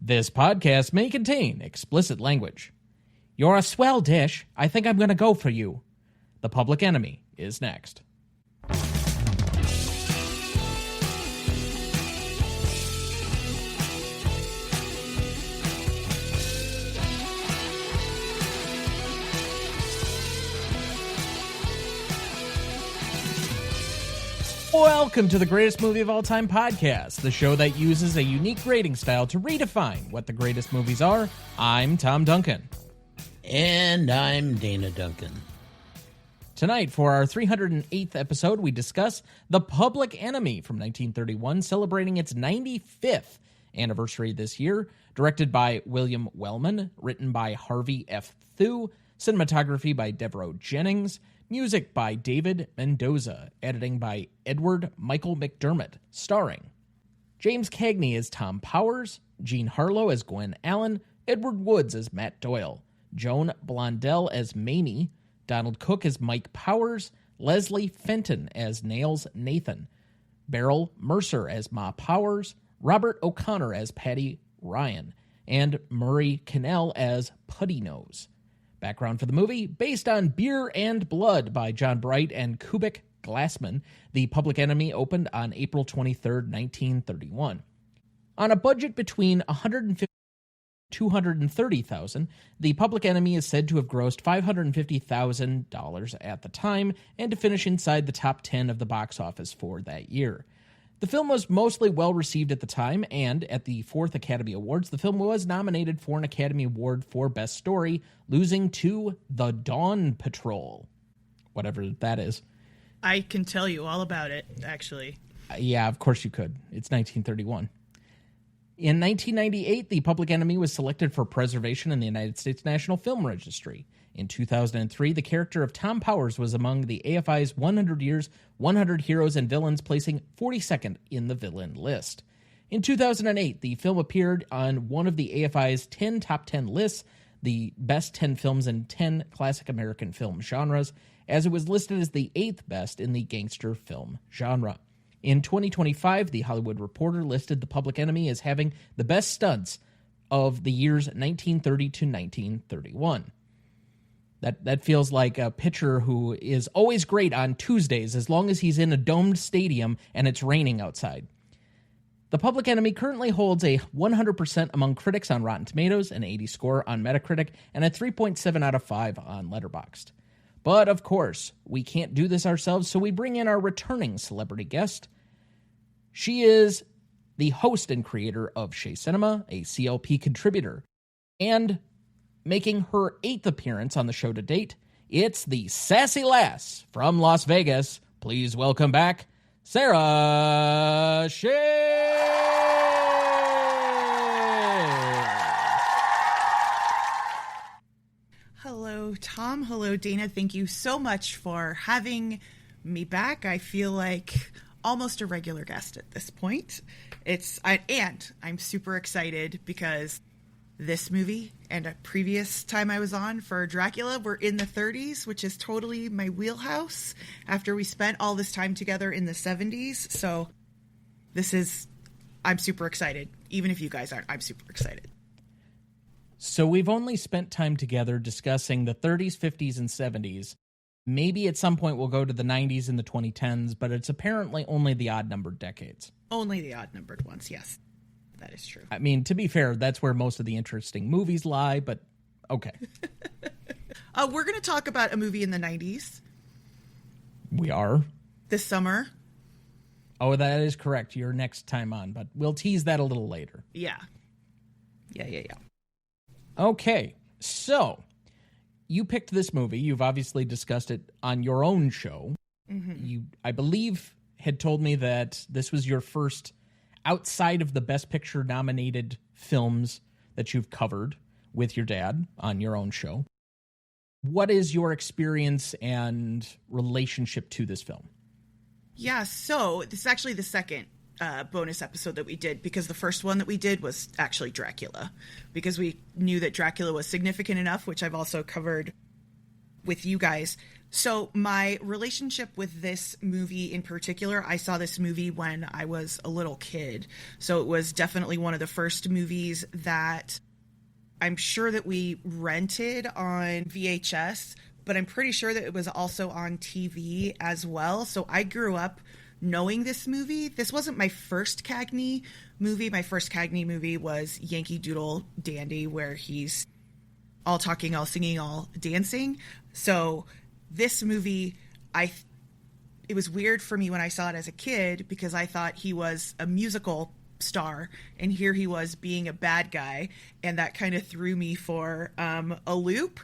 This podcast may contain explicit language. You're a swell dish. I think I'm going to go for you. The Public Enemy is next. Welcome to the Greatest Movie of All Time podcast, the show that uses a unique grading style to redefine what the greatest movies are. I'm Tom Duncan. And I'm Dana Duncan. Tonight, for our 308th episode, we discuss The Public Enemy from 1931, celebrating its 95th anniversary this year, directed by William Wellman, written by Harvey F. Thu, cinematography by Devereaux Jennings, music by David Mendoza, editing by Edward Michael McDermott, starring James Cagney as Tom Powers, Jean Harlow as Gwen Allen, Edward Woods as Matt Doyle, Joan Blondell as Mamie, Donald Cook as Mike Powers, Leslie Fenton as Nails Nathan, Beryl Mercer as Ma Powers, Robert O'Connor as Patty Ryan, and Murray Cannell as Putty Nose. Background for the movie: based on Beer and Blood by John Bright and Kubik Glassman, The Public Enemy opened on April 23, 1931. On a budget between $150,000 and $230,000, The Public Enemy is said to have grossed $550,000 at the time and to finish inside the top 10 of the box office for that year. The film was mostly well-received at the time, and at the 4th Academy Awards, the film was nominated for an Academy Award for Best Story, losing to The Dawn Patrol. Whatever that is. I can tell you all about it, actually. Yeah, of course you could. It's 1931. In 1998, The Public Enemy was selected for preservation in the United States National Film Registry. In 2003, the character of Tom Powers was among the AFI's 100 Years, 100 Heroes and Villains, placing 42nd in the villain list. In 2008, the film appeared on one of the AFI's 10 top 10 lists, the best 10 films in 10 classic American film genres, as it was listed as the 8th best in the gangster film genre. In 2025, The Hollywood Reporter listed The Public Enemy as having the best stunts of the years 1930 to 1931. That feels like a pitcher who is always great on Tuesdays as long as he's in a domed stadium and it's raining outside. The Public Enemy currently holds a 100% among critics on Rotten Tomatoes, an 80 score on Metacritic, and a 3.7 out of 5 on Letterboxd. But, of course, we can't do this ourselves, so we bring in our returning celebrity guest. She is the host and creator of Shea Cinema, a CLP contributor, and making her 8th appearance on the show to date, it's the sassy lass from Las Vegas. Please welcome back, Sara Shea. Hello, Tom. Hello, Dana. Thank you so much for having me back. I feel like almost a regular guest at this point. I'm super excited because this movie and a previous time I was on for Dracula were in the 30s, which is totally my wheelhouse after we spent all this time together in the 70s. So I'm super excited. Even if you guys aren't, I'm super excited. So we've only spent time together discussing the 30s, 50s, and 70s. Maybe at some point we'll go to the 90s and the 2010s, but it's apparently only the odd-numbered decades. Only the odd-numbered ones, yes. That is true. I mean, to be fair, that's where most of the interesting movies lie, but okay. We're going to talk about a movie in the 90s. We are? This summer. Oh, that is correct. You're next time on, but we'll tease that a little later. Yeah. Okay, so you picked this movie. You've obviously discussed it on your own show. Mm-hmm. You, I believe, had told me that this was your first outside of the Best Picture nominated films that you've covered with your dad on your own show. What is your experience and relationship to this film? Yeah, so this is actually the second bonus episode that we did, because the first one that we did was actually Dracula, because we knew that Dracula was significant enough, which I've also covered with you guys. So my relationship with this movie in particular, I saw this movie when I was a little kid. So it was definitely one of the first movies that I'm sure that we rented on VHS, but I'm pretty sure that it was also on TV as well. So I grew up knowing this movie. This wasn't my first Cagney movie. My first Cagney movie was Yankee Doodle Dandy, where he's all talking, all singing, all dancing. So this movie, it was weird for me when I saw it as a kid because I thought he was a musical star, and here he was being a bad guy, and that kind of threw me for a loop.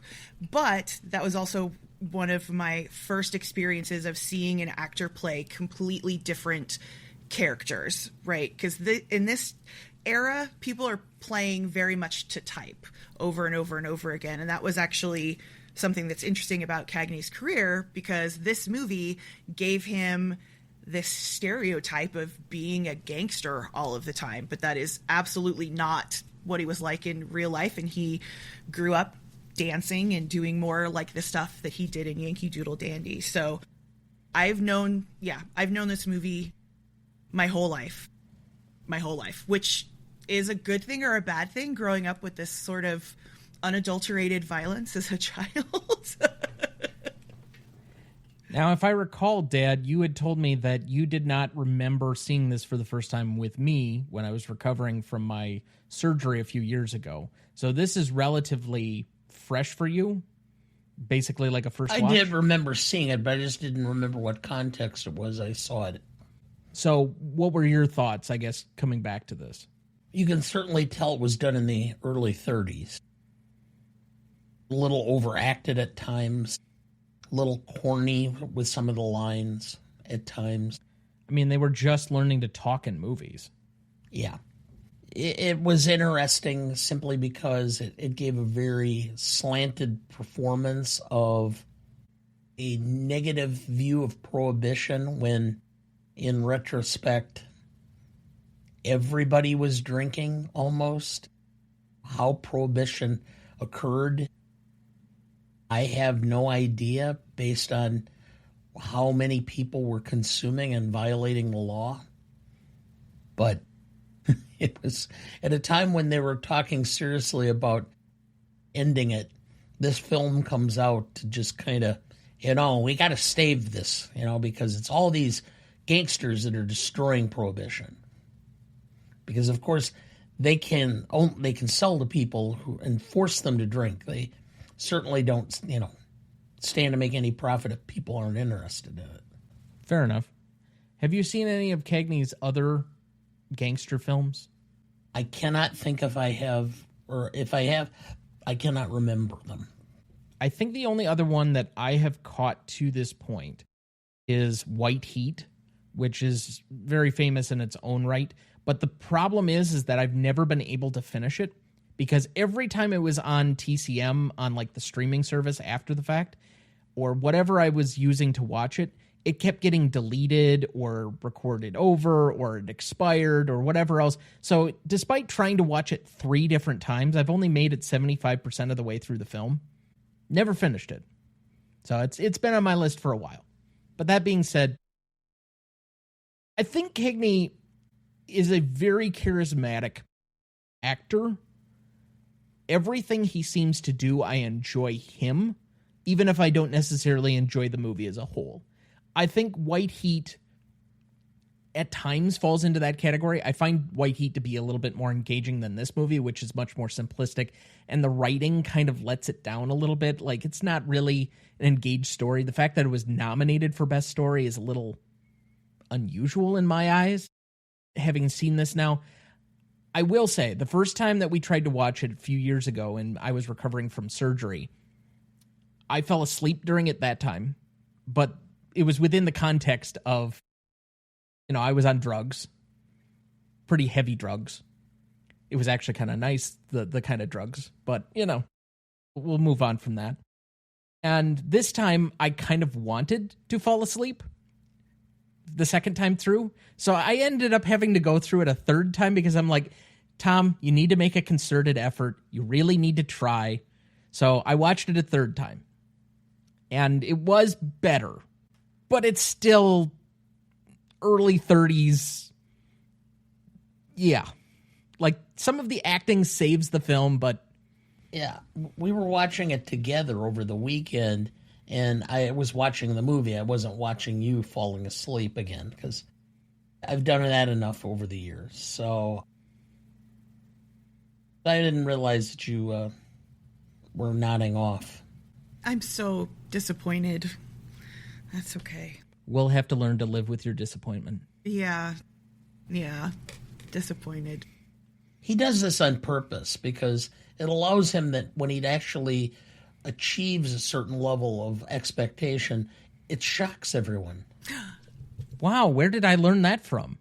But that was also one of my first experiences of seeing an actor play completely different characters, right? Because in this era, people are playing very much to type over and over and over again, and that was actually something that's interesting about Cagney's career, because this movie gave him this stereotype of being a gangster all of the time, but that is absolutely not what he was like in real life. And he grew up dancing and doing more like the stuff that he did in Yankee Doodle Dandy. So I've known this movie my whole life, which is a good thing or a bad thing, growing up with this sort of unadulterated violence as a child. Now, if I recall, Dad, you had told me that you did not remember seeing this for the first time with me when I was recovering from my surgery a few years ago. So this is relatively fresh for you, basically like a first watch? I did remember seeing it, but I just didn't remember what context it was I saw it. So what were your thoughts, I guess, coming back to this? You can certainly tell it was done in the early 30s. A little overacted at times. A little corny with some of the lines at times. I mean, they were just learning to talk in movies. Yeah. It was interesting simply because it gave a very slanted performance of a negative view of Prohibition when, in retrospect, everybody was drinking almost. How Prohibition occurred, I have no idea based on how many people were consuming and violating the law. But it was at a time when they were talking seriously about ending it. This film comes out to just kind of, we got to stave this, because it's all these gangsters that are destroying Prohibition. Because, of course, they can sell to people and force them to drink. They certainly don't, stand to make any profit if people aren't interested in it. Fair enough. Have you seen any of Cagney's other gangster films? I cannot think if I have, or if I have, I cannot remember them. I think the only other one that I have caught to this point is White Heat, which is very famous in its own right. But the problem is that I've never been able to finish it because every time it was on TCM, on like the streaming service after the fact, or whatever I was using to watch it, it kept getting deleted or recorded over or it expired or whatever else. So despite trying to watch it 3 different times, I've only made it 75% of the way through the film. Never finished it. So it's been on my list for a while. But that being said, I think Cagney is a very charismatic actor. Everything he seems to do, I enjoy him, even if I don't necessarily enjoy the movie as a whole. I think White Heat at times falls into that category. I find White Heat to be a little bit more engaging than this movie, which is much more simplistic, and the writing kind of lets it down a little bit. Like, it's not really an engaged story. The fact that it was nominated for Best Story is a little unusual in my eyes, having seen this now. I will say, the first time that we tried to watch it a few years ago, and I was recovering from surgery, I fell asleep during it that time, but it was within the context of, I was on drugs, pretty heavy drugs. It was actually kind of nice, the kind of drugs, but, we'll move on from that. And this time, I kind of wanted to fall asleep the second time through. So I ended up having to go through it a third time because I'm like, Tom, you need to make a concerted effort. You really need to try. So I watched it a third time. And it was better, but it's still early 30s. Yeah. Like, some of the acting saves the film, but... Yeah, we were watching it together over the weekend, and I was watching the movie. I wasn't watching you falling asleep again, because I've done that enough over the years. So I didn't realize that you were nodding off. I'm so disappointed. That's okay. We'll have to learn to live with your disappointment. Yeah. Disappointed. He does this on purpose because it allows him that when he actually achieves a certain level of expectation, it shocks everyone. Wow, where did I learn that from?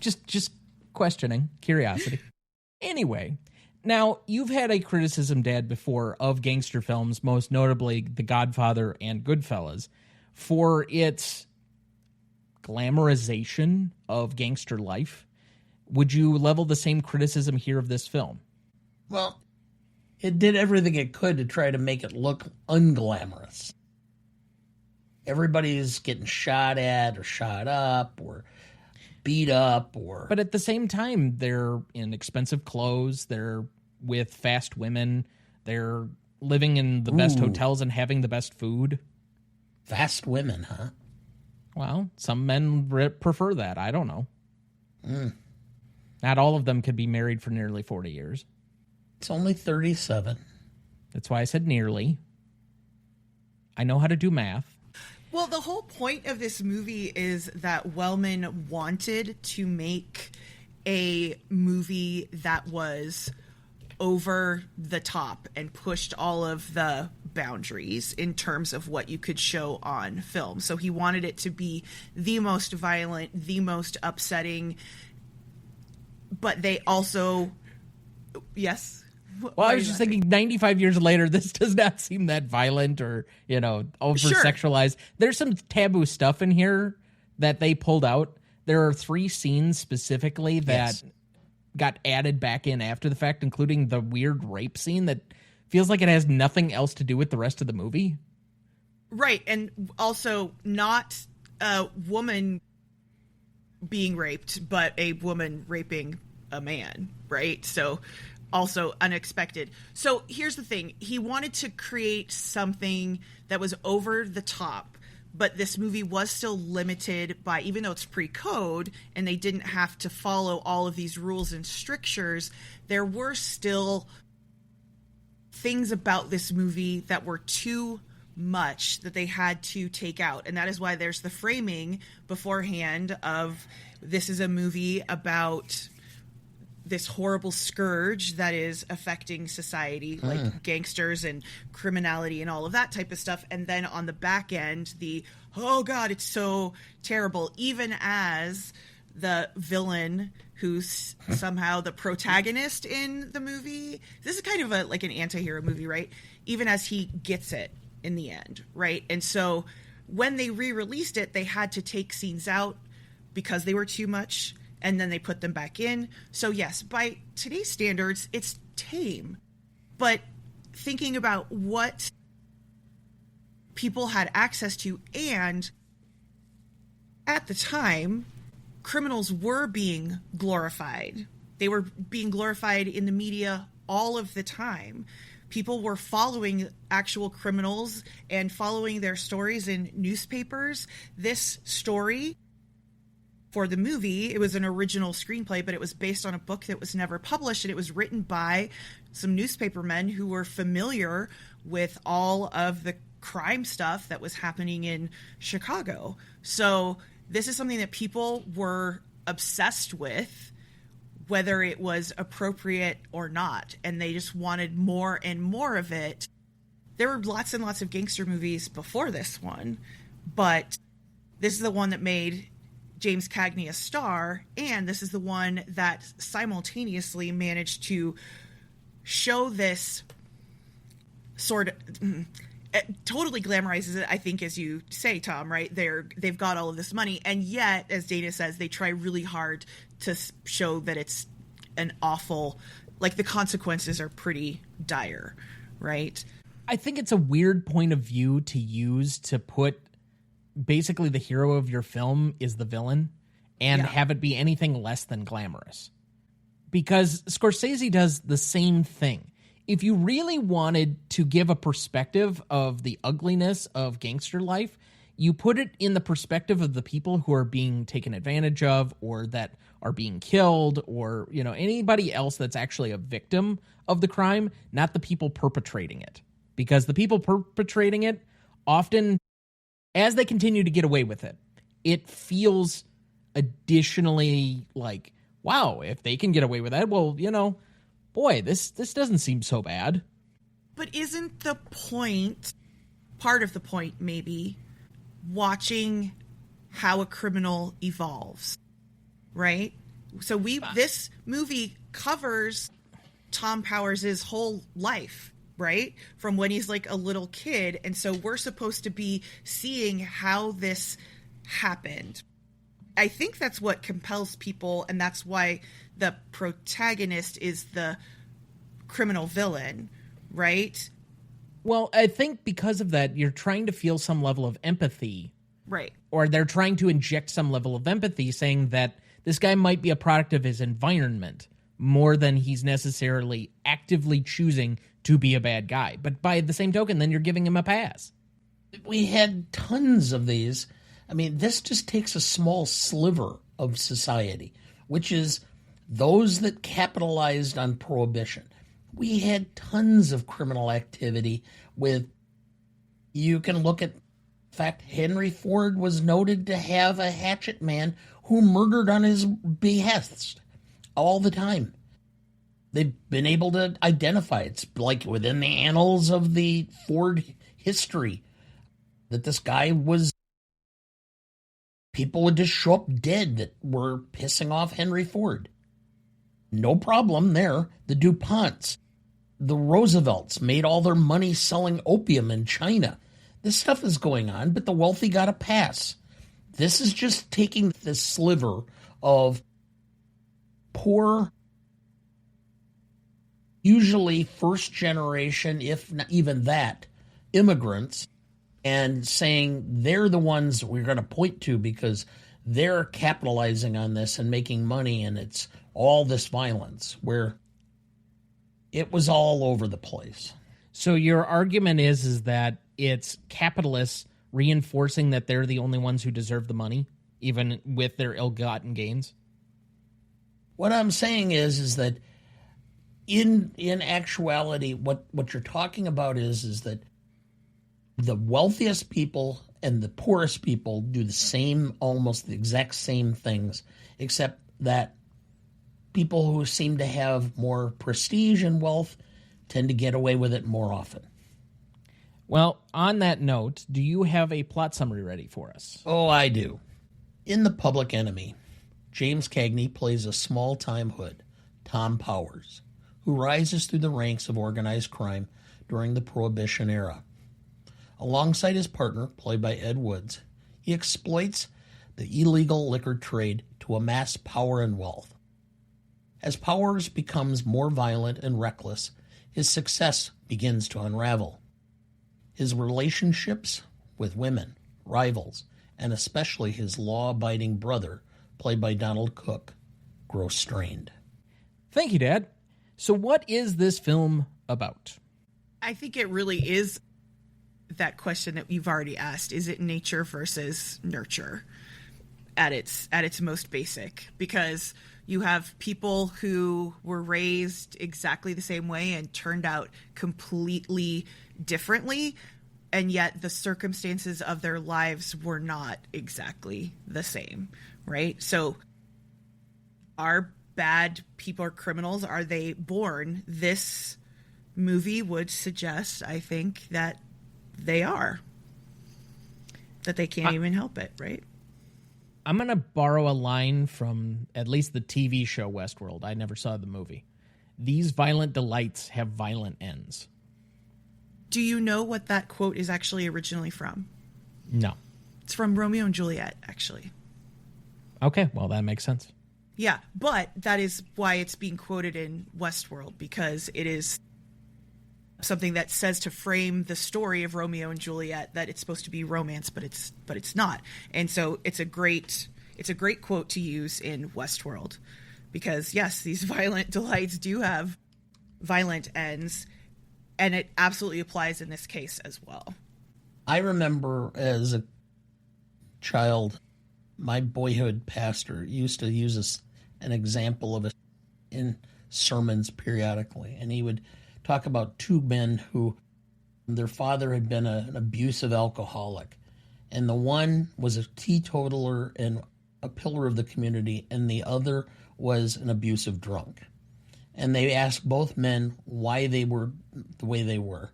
just questioning, curiosity. Anyway, now you've had a criticism, Dad, before of gangster films, most notably The Godfather and Goodfellas, for its glamorization of gangster life. Would you level the same criticism here of this film? Well, it did everything it could to try to make it look unglamorous. Everybody's getting shot at or shot up or beat up or... But at the same time, they're in expensive clothes, they're with fast women, they're living in the best hotels and having the best food. Fast women, huh? Well, some men prefer that. I don't know. Not all of them could be married for nearly 40 years. It's only 37. That's why I said nearly. I know how to do math. Well, the whole point of this movie is that Wellman wanted to make a movie that was over the top and pushed all of the boundaries in terms of what you could show on film. So he wanted it to be the most violent, the most upsetting, but they also... Yes? Well, I was just thinking 95 years later, this does not seem that violent or, over-sexualized. Sure. There's some taboo stuff in here that they pulled out. There are 3 scenes specifically that got added back in after the fact, including the weird rape scene that feels like it has nothing else to do with the rest of the movie. Right, and also not a woman being raped, but a woman raping a man, right? So also unexpected. So here's the thing. He wanted to create something that was over the top, but this movie was still limited by, even though it's pre-code and they didn't have to follow all of these rules and strictures, there were still things about this movie that were too much that they had to take out. And that is why there's the framing beforehand of this is a movie about this horrible scourge that is affecting society, like gangsters and criminality and all of that type of stuff. And then on the back end, oh God, it's so terrible. Even as the villain, who's somehow the protagonist in the movie, this is kind of like an anti-hero movie, right? Even as he gets it in the end, right? And so when they re-released it, they had to take scenes out because they were too much, and then they put them back in. So yes, by today's standards, it's tame. But thinking about what people had access to, and at the time, criminals were being glorified. They were being glorified in the media all of the time. People were following actual criminals and following their stories in newspapers. This story, for the movie, it was an original screenplay, but it was based on a book that was never published, and it was written by some newspapermen who were familiar with all of the crime stuff that was happening in Chicago. So this is something that people were obsessed with, whether it was appropriate or not, and they just wanted more and more of it. There were lots and lots of gangster movies before this one, but this is the one that made James Cagney a star, and this is the one that simultaneously managed to show this sort of... It totally glamorizes it, I think, as you say, Tom, right? They've got all of this money, and yet, as Dana says, they try really hard to show that it's an awful... Like, the consequences are pretty dire, right? I think it's a weird point of view to use to put basically the hero of your film is the villain and have it be anything less than glamorous. Because Scorsese does the same thing. If you really wanted to give a perspective of the ugliness of gangster life, you put it in the perspective of the people who are being taken advantage of or that are being killed or, you know, anybody else that's actually a victim of the crime, not the people perpetrating it. Because the people perpetrating it often, as they continue to get away with it, it feels additionally like, wow, if they can get away with that, well, you know, boy, this doesn't seem so bad. But isn't the point, part of the point maybe, watching how a criminal evolves, right? So this movie covers Tom Powers' whole life, right? From when he's like a little kid. And so we're supposed to be seeing how this happened. I think that's what compels people, and that's why the protagonist is the criminal villain, right? Well, I think because of that, you're trying to feel some level of empathy. Right. Or they're trying to inject some level of empathy, saying that this guy might be a product of his environment more than he's necessarily actively choosing to be a bad guy. But by the same token, then you're giving him a pass. We had tons of these. I mean, this just takes a small sliver of society, which is those that capitalized on Prohibition. We had tons of criminal activity with, you can look at, in fact, Henry Ford was noted to have a hatchet man who murdered on his behest all the time. They've been able to identify it. It's like within the annals of the Ford history that this guy was, people would just show up dead that were pissing off Henry Ford. No problem there. The DuPonts, the Roosevelts made all their money selling opium in China. This stuff is going on, but the wealthy got a pass. This is just taking this sliver of poor, usually first generation, if not even that, immigrants, and saying they're the ones we're going to point to because they're capitalizing on this and making money, and it's all this violence, where it was all over the place. So your argument is that it's capitalists reinforcing that they're the only ones who deserve the money, even with their ill-gotten gains? What I'm saying is that in actuality, what you're talking about is that the wealthiest people and the poorest people do the same, almost the exact same things, except that people who seem to have more prestige and wealth tend to get away with it more often. Well, on that note, do you have a plot summary ready for us? Oh, I do. In The Public Enemy, James Cagney plays a small-time hood, Tom Powers, who rises through the ranks of organized crime during the Prohibition era. Alongside his partner, played by Ed Woods, he exploits the illegal liquor trade to amass power and wealth. As Powers becomes more violent and reckless, his success begins to unravel. His relationships with women, rivals, and especially his law-abiding brother, played by Donald Cook, grow strained. Thank you, Dad. So what is this film about? I think it really is that question that you've already asked. Is it nature versus nurture at its most basic? Because you have people who were raised exactly the same way and turned out completely differently, and yet the circumstances of their lives were not exactly the same, right? So are bad people or criminals, are they born? This movie would suggest, I think, that they are. That they can't even help it, right? I'm going to borrow a line from at least the TV show Westworld. I never saw the movie. These violent delights have violent ends. Do you know what that quote is actually originally from? No. It's from Romeo and Juliet, actually. Okay, well, that makes sense. Yeah, but that is why it's being quoted in Westworld, because it is something that says to frame the story of Romeo and Juliet that it's supposed to be romance, but it's not. And so it's a great quote to use in Westworld, because yes, these violent delights do have violent ends, and it absolutely applies in this case as well. I remember as a child, my boyhood pastor used to use an example of it in sermons periodically, and he would talk about two men who their father had been an abusive alcoholic, and the one was a teetotaler and a pillar of the community, and the other was an abusive drunk. And they asked both men why they were the way they were,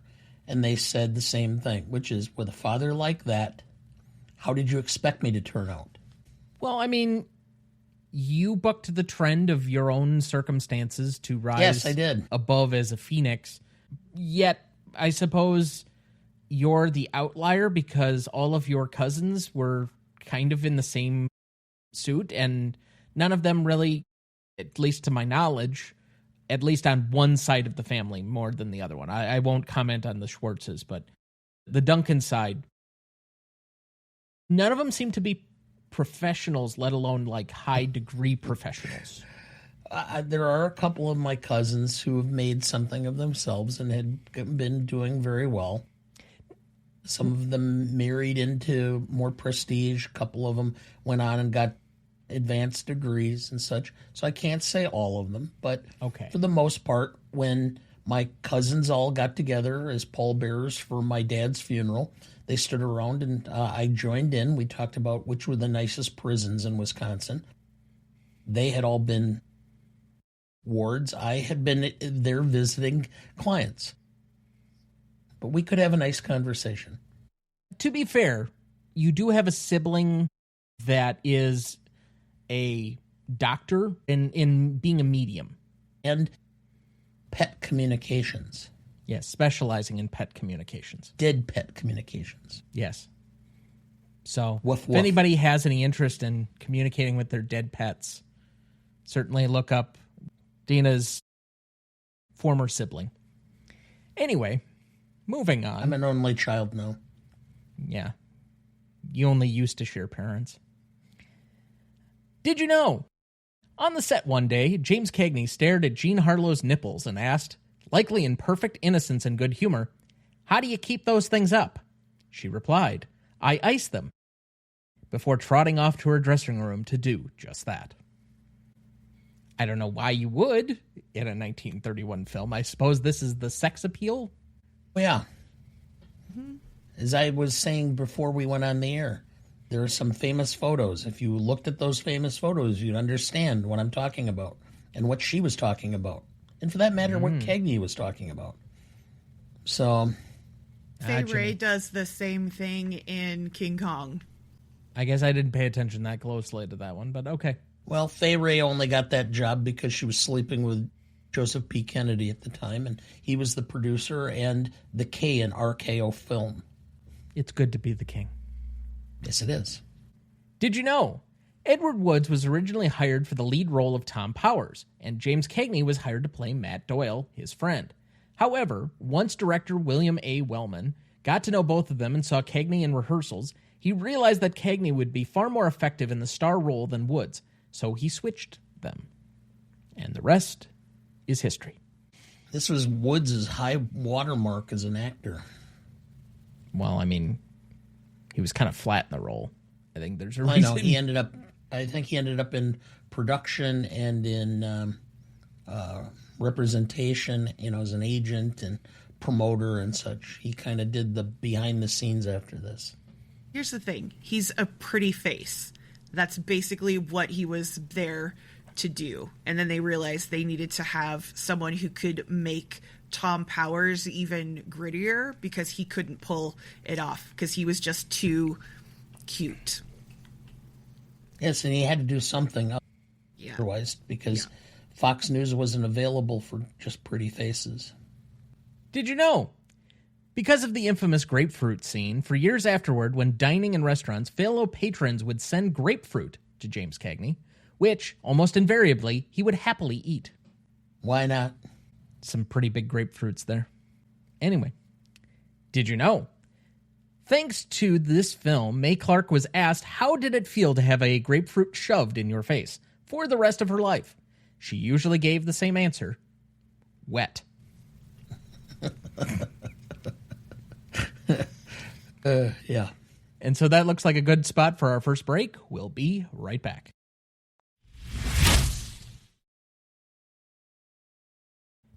and they said the same thing, which is, with a father like that, how did you expect me to turn out? Well, I mean, you bucked the trend of your own circumstances to rise Yes, I did. above as a phoenix. Yet, I suppose you're the outlier because all of your cousins were kind of in the same suit, and none of them really, at least to my knowledge, at least on one side of the family more than the other one. I won't comment on the Schwartzes, but the Duncan side, none of them seem to be professionals, let alone like high degree professionals. There are a couple of my cousins who have made something of themselves and had been doing very well. Some of them married into more prestige. A couple of them went on and got advanced degrees and such. So I can't say all of them, but Okay. for the most part, when my cousins all got together as pallbearers for my dad's funeral, they stood around and I joined in. We talked about which were the nicest prisons in Wisconsin. They had all been wards. I had been there visiting clients. But we could have a nice conversation. To be fair, you do have a sibling that is a doctor in being a medium. And pet communications. Yes, specializing in pet communications. Dead pet communications. Yes. So Woof, if woof. anybody has any interest in communicating with their dead pets, certainly look up Dina's former sibling. Anyway, moving on. I'm an only child now. Yeah. You only used to share parents. Did you know? On the set one day, James Cagney stared at Jean Harlow's nipples and asked, likely in perfect innocence and good humor, "How do you keep those things up?" She replied, "I ice them," before trotting off to her dressing room to do just that. I don't know why you would in a 1931 film. I suppose this is the sex appeal? Well, yeah. As I was saying before we went on the air, there are some famous photos. If you looked at those famous photos, you'd understand what I'm talking about and what she was talking about. And for that matter, what Cagney was talking about. So, Fay Wray does the same thing in King Kong. I guess I didn't pay attention that closely to that one, but okay. well, Fay Wray only got that job because she was sleeping with Joseph P. Kennedy at the time, and he was the producer and the K in RKO film. It's good to be the king. Yes, it is. Did you know? Edward Woods was originally hired for the lead role of Tom Powers, and James Cagney was hired to play Matt Doyle, his friend. However, once director William A. Wellman got to know both of them and saw Cagney in rehearsals, he realized that Cagney would be far more effective in the star role than Woods, so he switched them. And the rest is history. This was Woods' high watermark as an actor. Well, I mean, he was kind of flat in the role. I think there's a reason. I know I think he ended up in production and in representation, as an agent and promoter and such. He kind of did the behind the scenes after this. Here's the thing. He's a pretty face. That's basically what he was there to do. And then they realized they needed to have someone who could make Tom Powers even grittier because he couldn't pull it off because he was just too cute. Yes, and he had to do something otherwise because Fox News wasn't available for just pretty faces. Did you know? Because of the infamous grapefruit scene, for years afterward, when dining in restaurants, fellow patrons would send grapefruit to James Cagney, which, almost invariably, he would happily eat. Why not? Some pretty big grapefruits there. Anyway, did you know? Thanks to this film, Mae Clarke was asked how did it feel to have a grapefruit shoved in your face for the rest of her life. She usually gave the same answer. Wet. Yeah. And so that looks like a good spot for our first break. We'll be right back.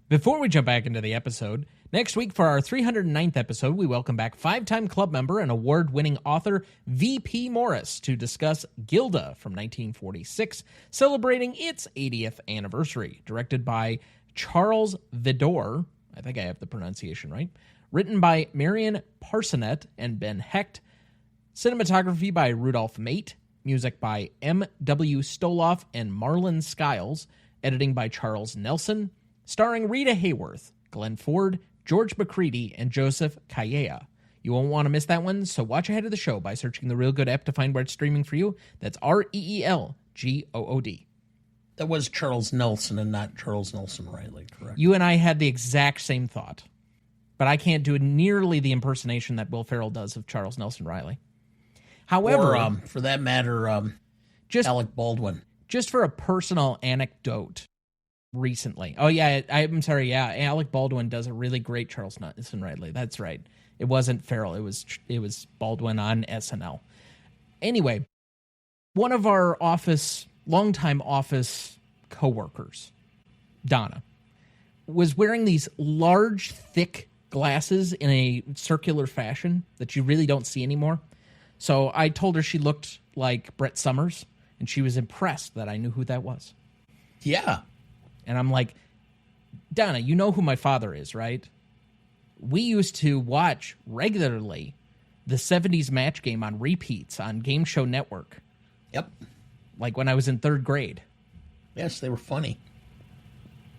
Before we jump back into the episode, next week for our 309th episode, we welcome back five-time club member and award-winning author V.P. Morris to discuss Gilda from 1946, celebrating its 80th anniversary. Directed by Charles Vidor, I think I have the pronunciation right, written by Marion Parsonet and Ben Hecht, cinematography by Rudolph Mate, music by M.W. Stoloff and Marlon Skiles, editing by Charles Nelson, starring Rita Hayworth, Glenn Ford, George McCready, and Joseph Calleja. You won't want to miss that one, so watch ahead of the show by searching the Real Good app to find where it's streaming for you. That's ReelGood. That was Charles Nelson and not Charles Nelson Riley, correct? You and I had the exact same thought, but I can't do nearly the impersonation that Will Ferrell does of Charles Nelson Riley. However, or, for that matter, just Alec Baldwin. Just for a personal anecdote, recently. Oh, yeah, I'm sorry, yeah, Alec Baldwin does a really great Charles Nelson Riley. That's right. It wasn't Ferrell. It was Baldwin on SNL. Anyway, one of our longtime office coworkers, Donna, was wearing these large, thick glasses in a circular fashion that you really don't see anymore. So I told her she looked like Brett Summers, and she was impressed that I knew who that was. Yeah. And I'm like, Donna, you know who my father is, right? We used to watch regularly the 70s Match Game on repeats on Game Show Network. Yep. Like when I was in third grade. Yes, they were funny.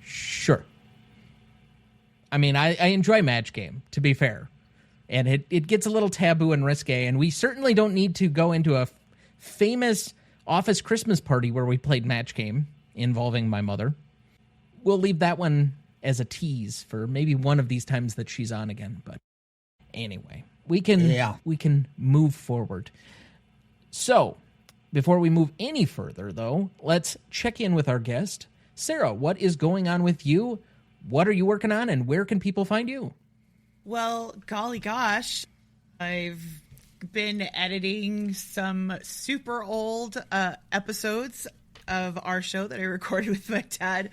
Sure. I mean, I enjoy Match Game, to be fair. And it gets a little taboo and risque, and we certainly don't need to go into a famous office Christmas party where we played Match Game involving my mother. We'll leave that one as a tease for maybe one of these times that she's on again. But anyway, we can move forward. So, before we move any further, though, let's check in with our guest. Sarah, what is going on with you? What are you working on, and where can people find you? Well, golly gosh, I've been editing some super old episodes of our show that I recorded with my dad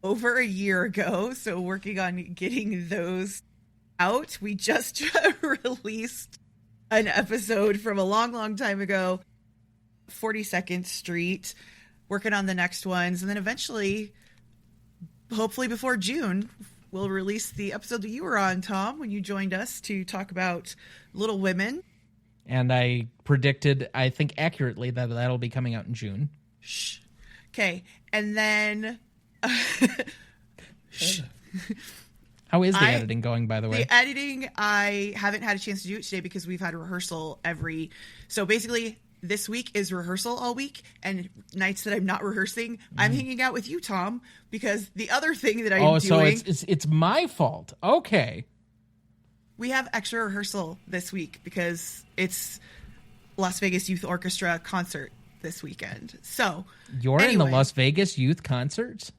over a year ago, so working on getting those out. We just released an episode from a long time ago, 42nd Street, working on the next ones, and then eventually, hopefully before June, we'll release the episode that you were on, Tom, when you joined us to talk about Little Women. And I predicted, I think accurately, that that'll be coming out in June. Shh. Okay, and then... How is the editing going, by the way? The editing, I haven't had a chance to do it today because we've had a rehearsal So basically, this week is rehearsal all week, and nights that I'm not rehearsing, I'm hanging out with you, Tom, because the other thing that I'm doing... Oh, so it's my fault. Okay. We have extra rehearsal this week because it's Las Vegas Youth Orchestra concert this weekend. So You're in the Las Vegas Youth Concerts?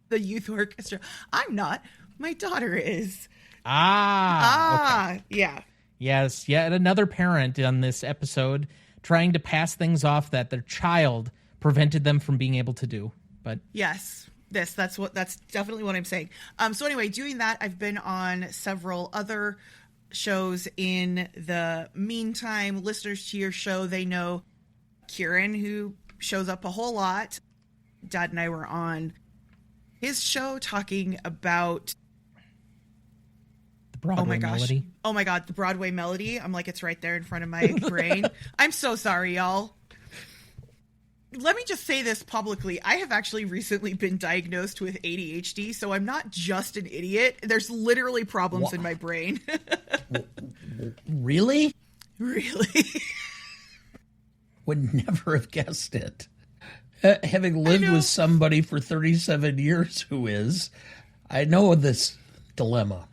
The Youth Orchestra. I'm not. My daughter is. Okay. Yeah. Yes, yet another parent on this episode trying to pass things off that their child prevented them from being able to do. But yes, that's definitely what I'm saying. So anyway, doing that, I've been on several other shows in the meantime. Listeners to your show, they know Kieran, who shows up a whole lot. Dad and I were on his show talking about the Broadway Melody. Oh my God, the Broadway Melody. I'm like, it's right there in front of my brain. I'm so sorry, y'all. Let me just say this publicly. I have actually recently been diagnosed with ADHD, so I'm not just an idiot. There's literally problems in my brain. Really? Really? Would never have guessed it. Having lived with somebody for 37 years who is, I know this dilemma.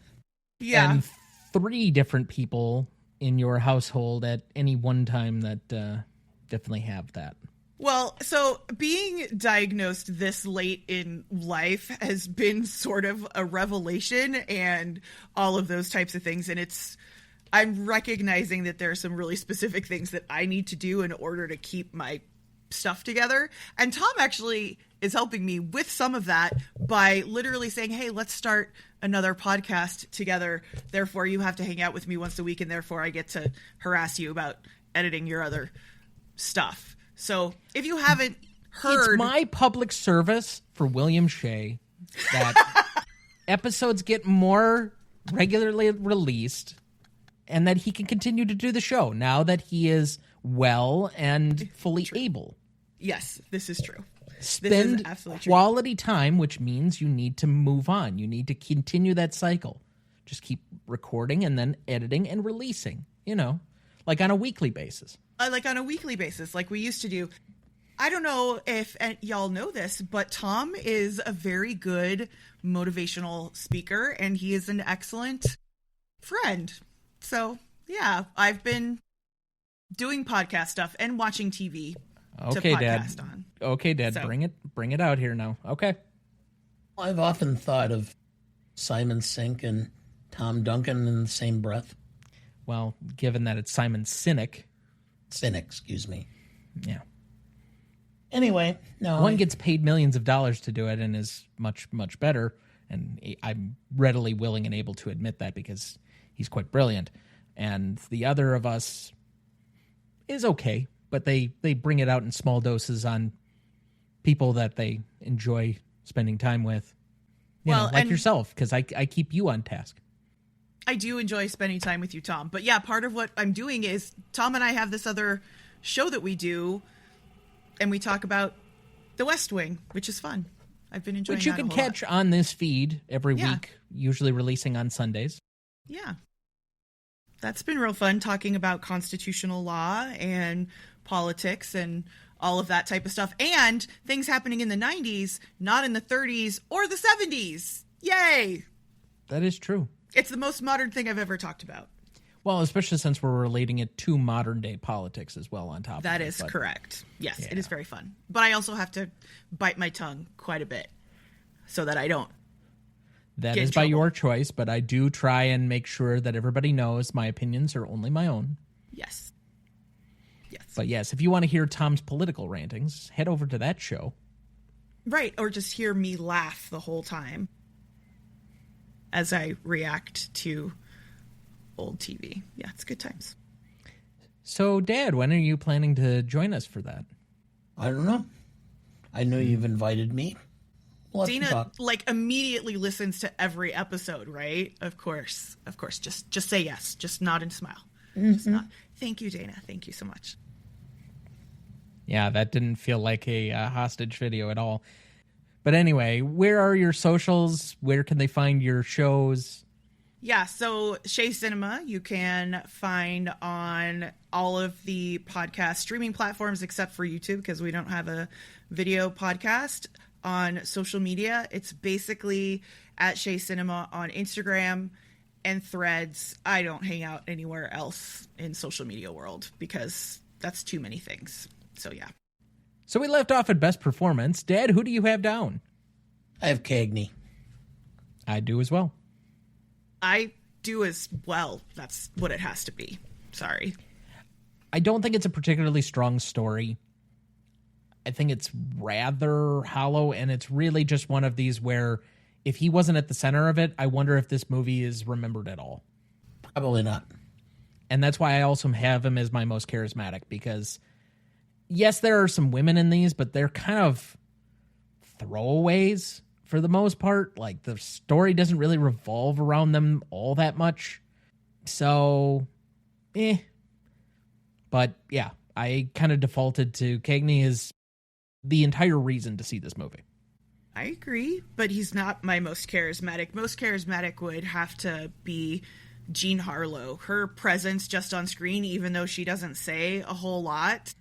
Yeah. And 3 different people in your household at any one time that definitely have that. Well, so being diagnosed this late in life has been sort of a revelation and all of those types of things. And I'm recognizing that there are some really specific things that I need to do in order to keep my stuff together. And Tom actually is helping me with some of that by literally saying, hey, let's start another podcast together. Therefore, you have to hang out with me once a week. And therefore, I get to harass you about editing your other stuff. So if you haven't heard... It's my public service for William Shea that episodes get more regularly released and that he can continue to do the show now that he is well and fully able. Yes, this is true. Spend this is absolutely true. Quality time, which means you need to move on. You need to continue that cycle. Just keep recording and then editing and releasing, like on a weekly basis. Like we used to do. I don't know if y'all know this, but Tom is a very good motivational speaker, and he is an excellent friend. So, yeah, I've been doing podcast stuff and watching TV to podcast on. Okay, Dad, So. bring it out here now. Okay. I've often thought of Simon Sink and Tom Duncan in the same breath. Well, given that it's Simon Sinek. Sinek, excuse me. Yeah. Anyway, no. One gets paid millions of dollars to do it and is much, much better. And I'm readily willing and able to admit that because he's quite brilliant. And the other of us is okay, but they bring it out in small doses on people that they enjoy spending time with. Like yourself, because I keep you on task. I do enjoy spending time with you, Tom. But yeah, part of what I'm doing is Tom and I have this other show that we do, and we talk about The West Wing, which is fun. I've been enjoying Which you that can a whole catch lot. on this feed every week, usually releasing on Sundays. Yeah. That's been real fun, talking about constitutional law and politics and all of that type of stuff. And things happening in the 90s, not in the 30s or the 70s. Yay! That is true. It's the most modern thing I've ever talked about. Well, especially since we're relating it to modern day politics as well on top of it. That is but- correct. Yes, Yeah. it is very fun. But I also have to bite my tongue quite a bit so that I don't. That Get in is by trouble. your choice, but I do try and make sure that everybody knows my opinions are only my own. Yes. Yes. But yes, if you want to hear Tom's political rantings, head over to that show. Right, or just hear me laugh the whole time as I react to old TV. Yeah, it's good times. So, Dad, when are you planning to join us for that? I don't know. I know you've invited me. We'll have to Dana talk. immediately listens to every episode, right? Of course. Just say yes. Just nod and smile. Just nod. Thank you, Dana. Thank you so much. Yeah, that didn't feel like a hostage video at all. But anyway, where are your socials? Where can they find your shows? Yeah, so Shea Cinema you can find on all of the podcast streaming platforms except for YouTube because we don't have a video podcast. On social media, it's basically at Shea Cinema on Instagram and Threads. I don't hang out anywhere else in social media world because that's too many things. So yeah. So we left off at best performance. Dad, who do you have down? I have Cagney. I do as well. I do as well. That's what it has to be. Sorry. I don't think it's a particularly strong story. I think it's rather hollow, and it's really just one of these where if he wasn't at the center of it, I wonder if this movie is remembered at all. Probably not. And that's why I also have him as my most charismatic, because yes, there are some women in these, but they're kind of throwaways for the most part. Like, the story doesn't really revolve around them all that much. So, But yeah, I kind of defaulted to Cagney as the entire reason to see this movie. I agree, but he's not my most charismatic. Most charismatic would have to be Jean Harlow. Her presence just on screen, even though she doesn't say a whole lot,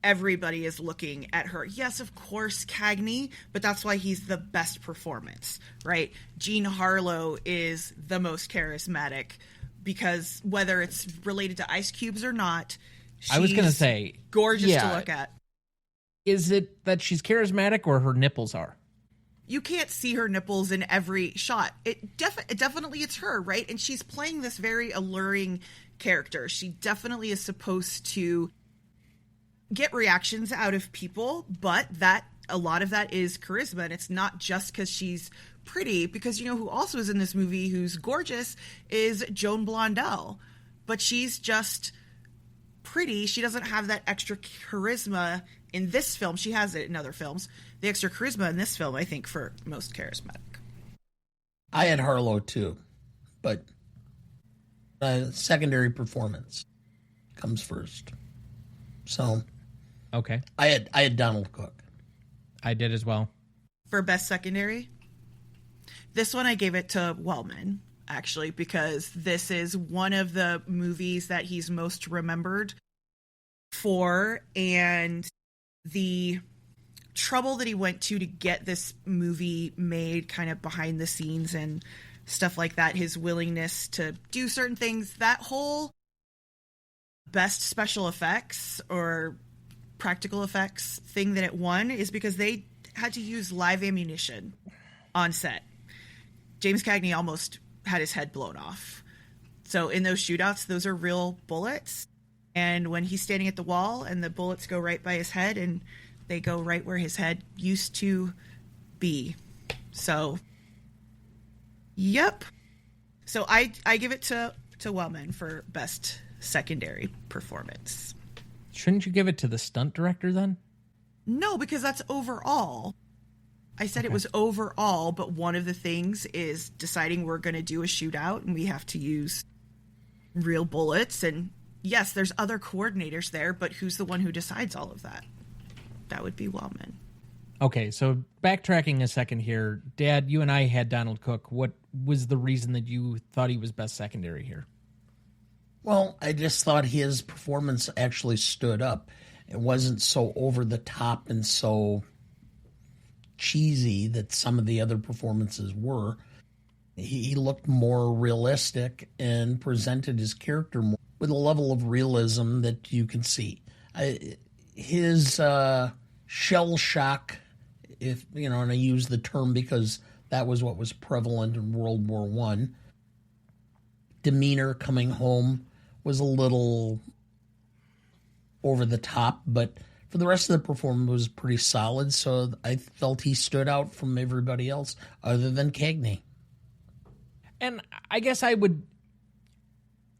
everybody is looking at her. Yes, of course, Cagney, but that's why he's the best performance, right? Jean Harlow is the most charismatic because whether it's related to Ice Cubes or not, she's I was going to say, gorgeous to look at. Is it that she's charismatic or her nipples are? You can't see her nipples in every shot. It definitely it's her, right? And she's playing this very alluring character. She definitely is supposed to get reactions out of people, but that a lot of that is charisma, and it's not just because she's pretty, because you know who also is in this movie who's gorgeous is Joan Blondell, but she's just pretty. She doesn't have that extra charisma in this film. She has it in other films. The extra charisma in this film, I think, for most charismatic. I had Harlow too, but secondary performance comes first. So, okay, I had Donald Cook. I did as well. For best secondary, this one I gave it to Wellman, actually, because this is one of the movies that he's most remembered for, and the trouble that he went to get this movie made, kind of behind the scenes and stuff like that, his willingness to do certain things, that whole best special effects or practical effects thing that it won is because they had to use live ammunition on set. James Cagney almost had his head blown off. So in those shootouts, those are real bullets. And when he's standing at the wall and the bullets go right by his head and they go right where his head used to be. So, yep. So I give it to Wellman for best secondary performance. Shouldn't you give it to the stunt director then? No, because that's overall. I said it was overall, but one of the things is deciding we're going to do a shootout and we have to use real bullets. And yes, there's other coordinators there, but who's the one who decides all of that? That would be Wellman. Okay, so backtracking a second here. Dad, you and I had Donald Cook. What was the reason that you thought he was best secondary here? Well, I just thought his performance actually stood up. It wasn't so over the top and so cheesy that some of the other performances were. He looked more realistic and presented his character more with a level of realism that you can see. His shell shock, if you know, and I use the term because that was what was prevalent in World War I. Demeanor coming home was a little over the top, but for the rest of the performance was pretty solid, so I felt he stood out from everybody else other than Cagney. And I guess I would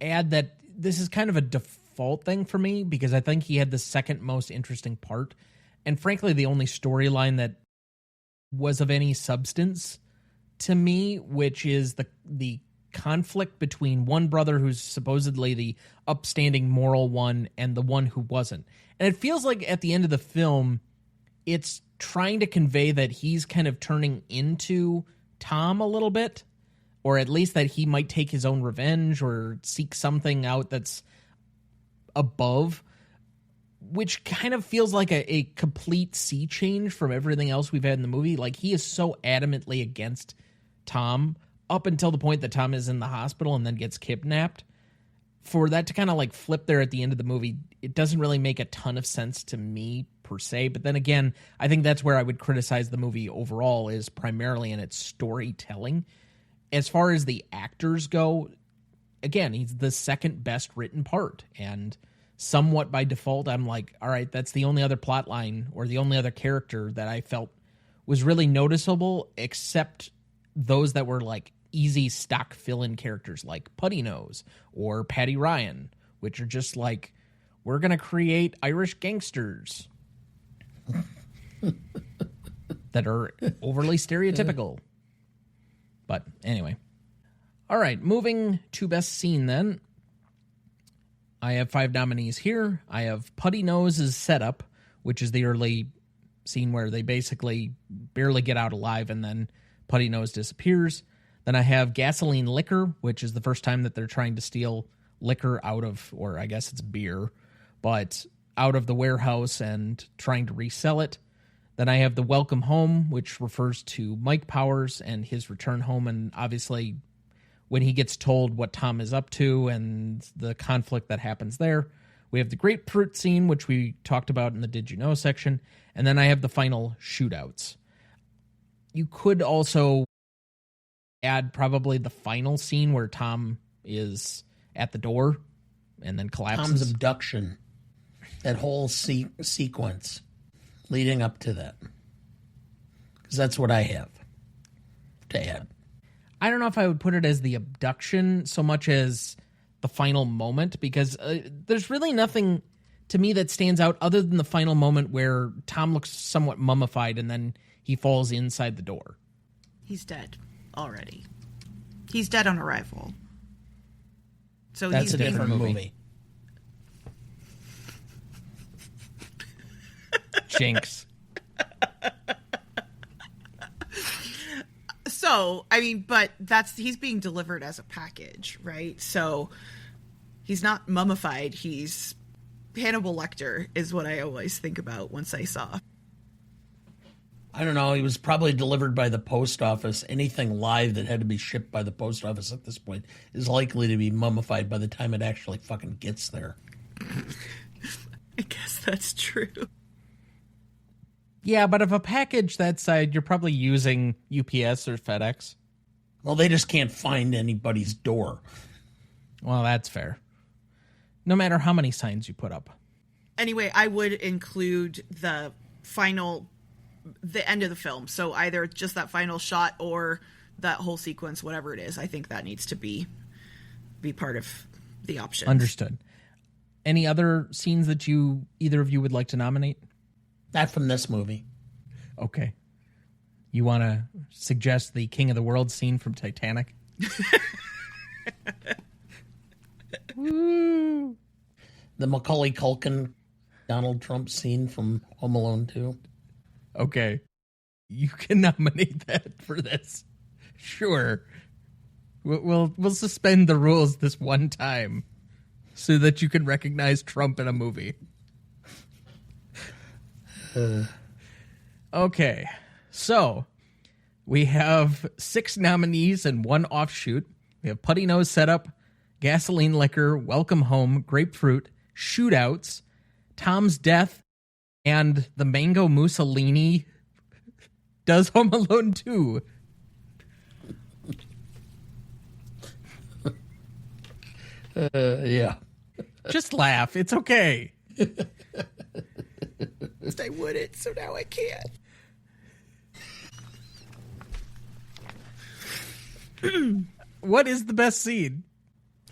add that this is kind of a default thing for me because I think he had the second most interesting part, and frankly the only storyline that was of any substance to me, which is the conflict between one brother who's supposedly the upstanding moral one and the one who wasn't. And it feels like at the end of the film, it's trying to convey that he's kind of turning into Tom a little bit, or at least that he might take his own revenge or seek something out that's above, which kind of feels like a complete sea change from everything else we've had in the movie. Like, he is so adamantly against Tom up until the point that Tom is in the hospital and then gets kidnapped. For that to kind of like flip there at the end of the movie, it doesn't really make a ton of sense to me per se. But then again, I think that's where I would criticize the movie overall, is primarily in its storytelling. As far as the actors go, again, he's the second best written part. And somewhat by default, I'm like, all right, that's the only other plot line or the only other character that I felt was really noticeable, except those that were like easy stock fill-in characters like Putty Nose or Patty Ryan, which are just like, we're going to create Irish gangsters that are overly stereotypical. But anyway. All right, moving to best scene then. I have 5 nominees here. I have Putty Nose's setup, which is the early scene where they basically barely get out alive and then Putty Nose disappears. Then I have Gasoline Liquor, which is the first time that they're trying to steal liquor out of, or I guess it's beer, but out of the warehouse and trying to resell it. Then I have the welcome home, which refers to Mike Powers and his return home, and obviously when he gets told what Tom is up to and the conflict that happens there. We have the grapefruit scene, which we talked about in the Did You Know section, and then I have the final shootouts. You could also add probably the final scene where Tom is at the door and then collapses. Tom's abduction, that whole sequence leading up to that, because that's what I have to add. I don't know if I would put it as the abduction so much as the final moment, because there's really nothing to me that stands out other than the final moment where Tom looks somewhat mummified and then he falls inside the door. He's dead already. He's dead on arrival. So that's a different movie. Jinx. So, I mean, but he's being delivered as a package, right? So he's not mummified. He's Hannibal Lecter is what I always think about once I saw. I don't know. He was probably delivered by the post office. Anything live that had to be shipped by the post office at this point is likely to be mummified by the time it actually fucking gets there. I guess that's true. Yeah, but if a package that side, you're probably using UPS or FedEx. Well, they just can't find anybody's door. Well, that's fair. No matter how many signs you put up. Anyway, I would include the end of the film. So either just that final shot or that whole sequence, whatever it is. I think that needs to be part of the options. Understood. Any other scenes that either of you would like to nominate? Not from this movie. Okay. You want to suggest the King of the World scene from Titanic? Woo! The Macaulay Culkin Donald Trump scene from Home Alone 2. Okay. You can nominate that for this. Sure. We'll suspend the rules this one time so that you can recognize Trump in a movie. Okay, so we have 6 nominees and 1 offshoot. We have Putty Nose Setup, Gasoline Liquor, Welcome Home, Grapefruit, Shootouts, Tom's Death, and the Mango Mussolini does Home Alone 2. Yeah. Just laugh. It's okay. I wouldn't, so now I can't. What is the best scene?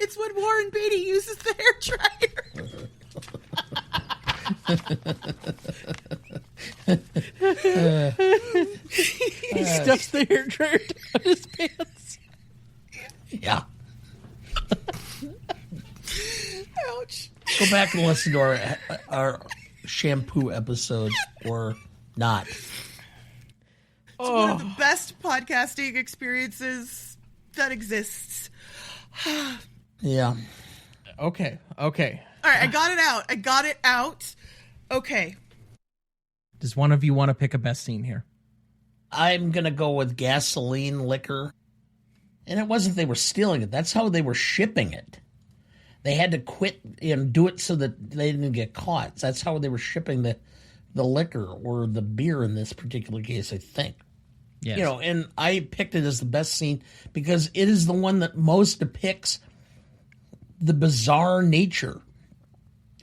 It's when Warren Beatty uses the hair dryer. He stuffs the hair dryer down his pants. Yeah. Ouch. Go back and listen to our shampoo episode or not. It's one of the best podcasting experiences that exists. Yeah. Okay. All right, I got it out. Okay. Does one of you want to pick a best scene here? I'm going to go with Gasoline Liquor. And it wasn't they were stealing it. That's how they were shipping it. They had to quit and do it so that they didn't get caught. That's how they were shipping the liquor or the beer in this particular case, I think. Yes. You know, and I picked it as the best scene because it is the one that most depicts the bizarre nature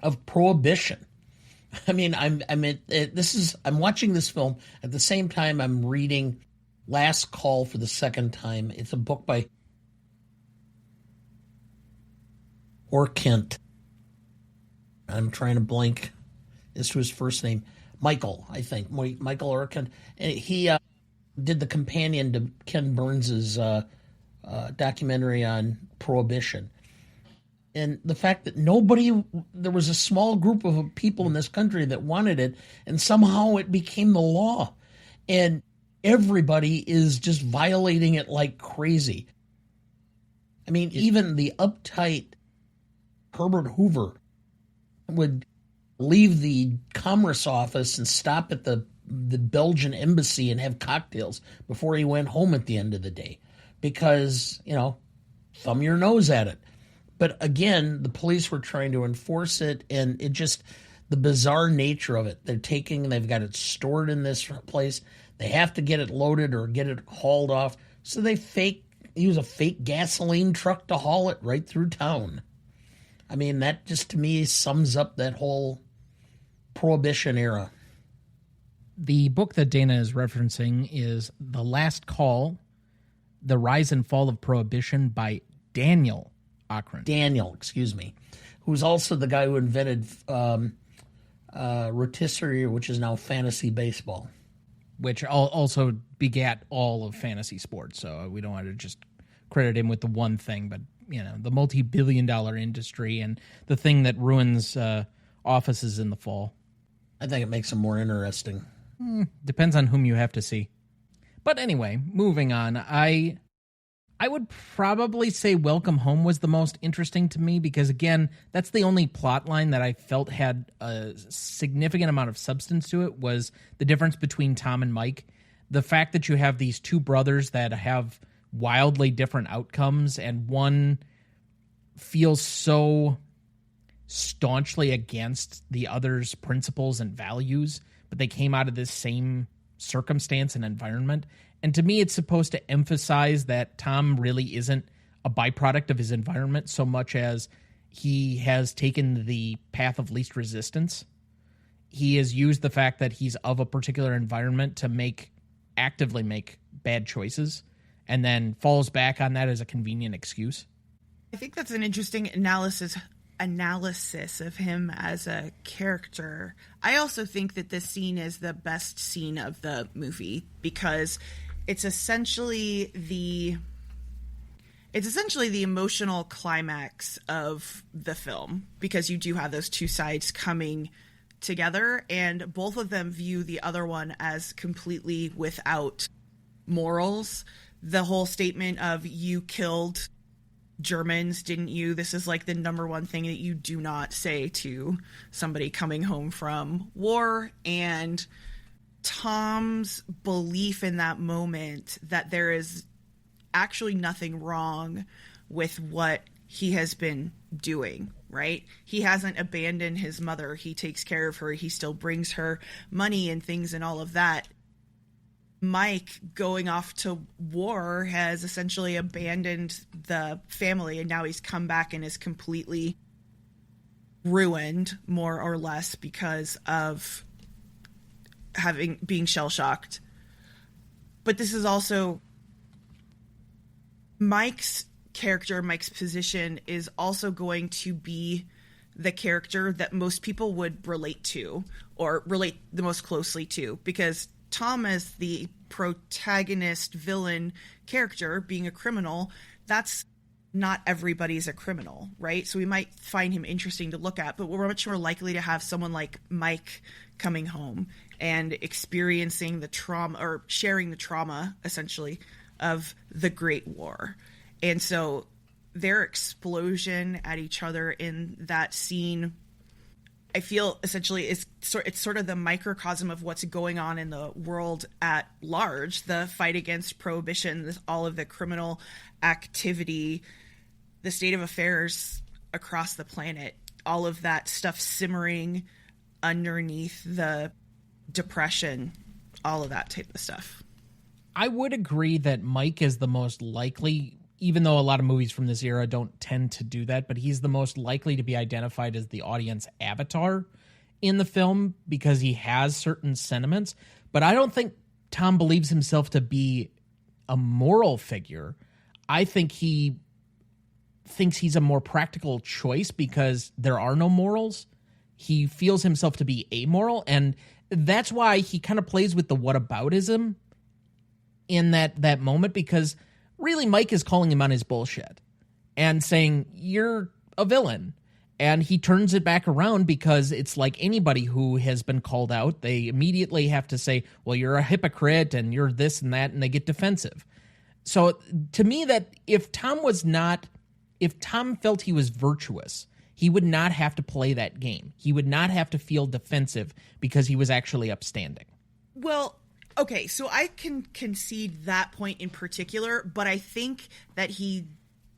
of Prohibition. I mean, I'm watching this film at the same time I'm reading Last Call for the second time. It's a book by Kent. I'm trying to blank as to his first name. Michael, I think. Michael Orkent. And he did the companion to Ken Burns's documentary on Prohibition. And the fact that there was a small group of people in this country that wanted it, and somehow it became the law. And everybody is just violating it like crazy. I mean, even the uptight Herbert Hoover would leave the Commerce office and stop at the Belgian embassy and have cocktails before he went home at the end of the day because, thumb your nose at it. But again, the police were trying to enforce it, and it just, the bizarre nature of it. They've got it stored in this place. They have to get it loaded or get it hauled off. So they use a fake gasoline truck to haul it right through town. I mean, that just to me sums up that whole Prohibition era. The book that Dana is referencing is The Last Call, The Rise and Fall of Prohibition by Daniel Okrent. Who's also the guy who invented rotisserie, which is now fantasy baseball. Which also begat all of fantasy sports, so we don't want to just credit him with the one thing, but, the multi-billion-dollar industry and the thing that ruins offices in the fall. I think it makes them more interesting. Depends on whom you have to see. But anyway, moving on. I would probably say Welcome Home was the most interesting to me because, again, that's the only plot line that I felt had a significant amount of substance to it was the difference between Tom and Mike. The fact that you have these two brothers that have wildly different outcomes and one feels so staunchly against the other's principles and values, but they came out of this same circumstance and environment. And to me, it's supposed to emphasize that Tom really isn't a byproduct of his environment so much as he has taken the path of least resistance. He has used the fact that he's of a particular environment to actively make bad choices and then falls back on that as a convenient excuse. I think that's an interesting analysis of him as a character. I also think that this scene is the best scene of the movie because it's essentially the emotional climax of the film because you do have those two sides coming together and both of them view the other one as completely without morals. The whole statement of you killed Germans, didn't you? This is like the number one thing that you do not say to somebody coming home from war. And Tom's belief in that moment that there is actually nothing wrong with what he has been doing, right? He hasn't abandoned his mother. He takes care of her. He still brings her money and things and all of that. Mike going off to war has essentially abandoned the family, and now he's come back and is completely ruined, more or less, because of being shell-shocked. But this is also Mike's character, Mike's position is also going to be the character that most people would relate to or relate the most closely to, because Tom as the protagonist villain character being a criminal, that's not everybody's a criminal, right? So we might find him interesting to look at, but we're much more likely to have someone like Mike coming home and experiencing the trauma or sharing the trauma essentially of the Great War. And so their explosion at each other in that scene, I feel essentially it's sort of the microcosm of what's going on in the world at large, the fight against prohibition, all of the criminal activity, the state of affairs across the planet, all of that stuff simmering underneath the depression, all of that type of stuff. I would agree that Mike is the most likely, even though a lot of movies from this era don't tend to do that, but he's the most likely to be identified as the audience avatar in the film because he has certain sentiments. But I don't think Tom believes himself to be a moral figure. I think he thinks he's a more practical choice because there are no morals. He feels himself to be amoral, and that's why he kind of plays with the whataboutism in that moment, because really Mike is calling him on his bullshit and saying, you're a villain. And he turns it back around because it's like anybody who has been called out, they immediately have to say, well, you're a hypocrite and you're this and that, and they get defensive. So to me, that if Tom felt he was virtuous, he would not have to play that game. He would not have to feel defensive because he was actually upstanding. Well, okay, so I can concede that point in particular, but I think that he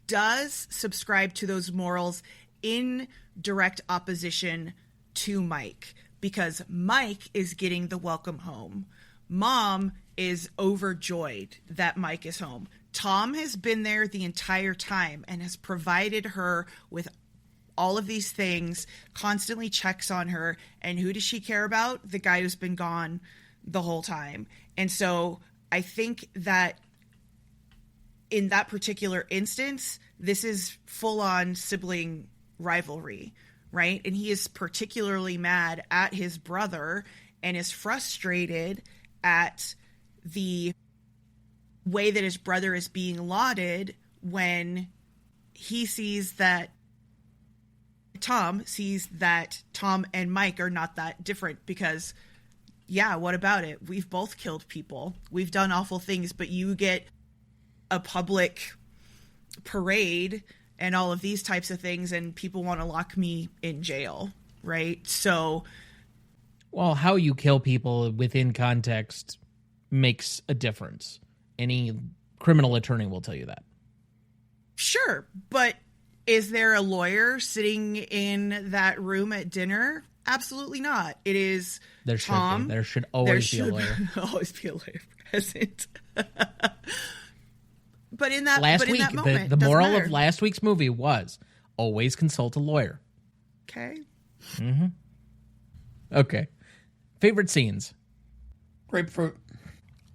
does subscribe to those morals in direct opposition to Mike, because Mike is getting the welcome home. Mom is overjoyed that Mike is home. Tom has been there the entire time and has provided her with all of these things, constantly checks on her. And who does she care about? The guy who's been gone the whole time. And so I think that in that particular instance, this is full-on sibling rivalry, right? And he is particularly mad at his brother and is frustrated at the way that his brother is being lauded when he sees that Tom sees that Tom and Mike are not that different, because yeah, what about it? We've both killed people. We've done awful things, but you get a public parade and all of these types of things, and people want to lock me in jail, right? So, well, how you kill people within context makes a difference. Any criminal attorney will tell you that. Sure, but is there a lawyer sitting in that room at dinner? Absolutely not. It is there Tom. Should be. There should always be a lawyer. Always be a lawyer present. But in that moment, the moral of last week's movie was always consult a lawyer. Okay. Mm-hmm. Okay. Favorite scenes? Grapefruit.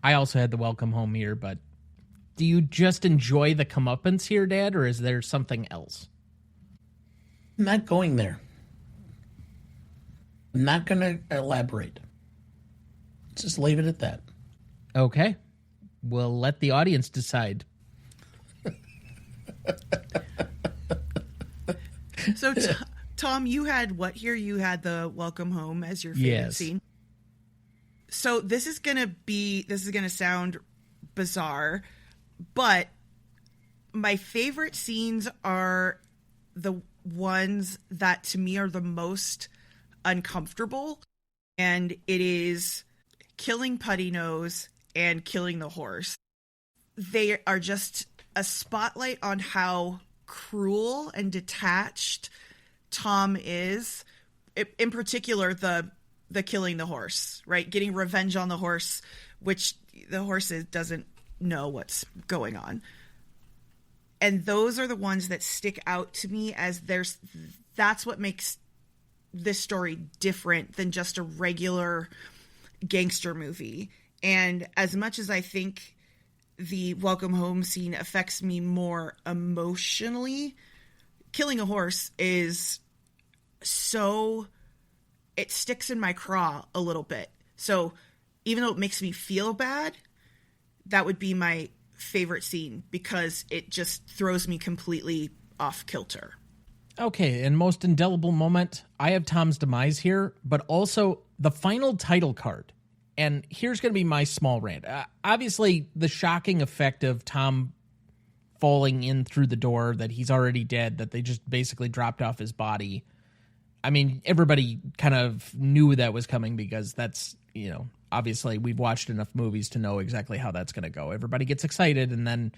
I also had the welcome home here, but do you just enjoy the comeuppance here, Dad, or is there something else? I'm not going there. I'm not going to elaborate. Just leave it at that. Okay. We'll let the audience decide. So, Tom, you had what here? You had the welcome home as your favorite scene. So this is going to sound bizarre, but my favorite scenes are the ones that to me are the most uncomfortable. And it is killing Putty Nose and killing the horse. They are just a spotlight on how cruel and detached Tom is. In particular, the killing the horse, right? Getting revenge on the horse, which the horse doesn't know what's going on. And those are the ones that stick out to me as that's what makes this story different than just a regular gangster movie. And as much as I think the welcome home scene affects me more emotionally, killing a horse is so... it sticks in my craw a little bit. So even though it makes me feel bad, that would be my favorite scene because it just throws me completely off kilter. Okay, and most indelible moment, I have Tom's demise here, but also the final title card. And here's going to be my small rant. Obviously, the shocking effect of Tom falling in through the door, that he's already dead, that they just basically dropped off his body. I mean, everybody kind of knew that was coming because that's, obviously we've watched enough movies to know exactly how that's going to go. Everybody gets excited and then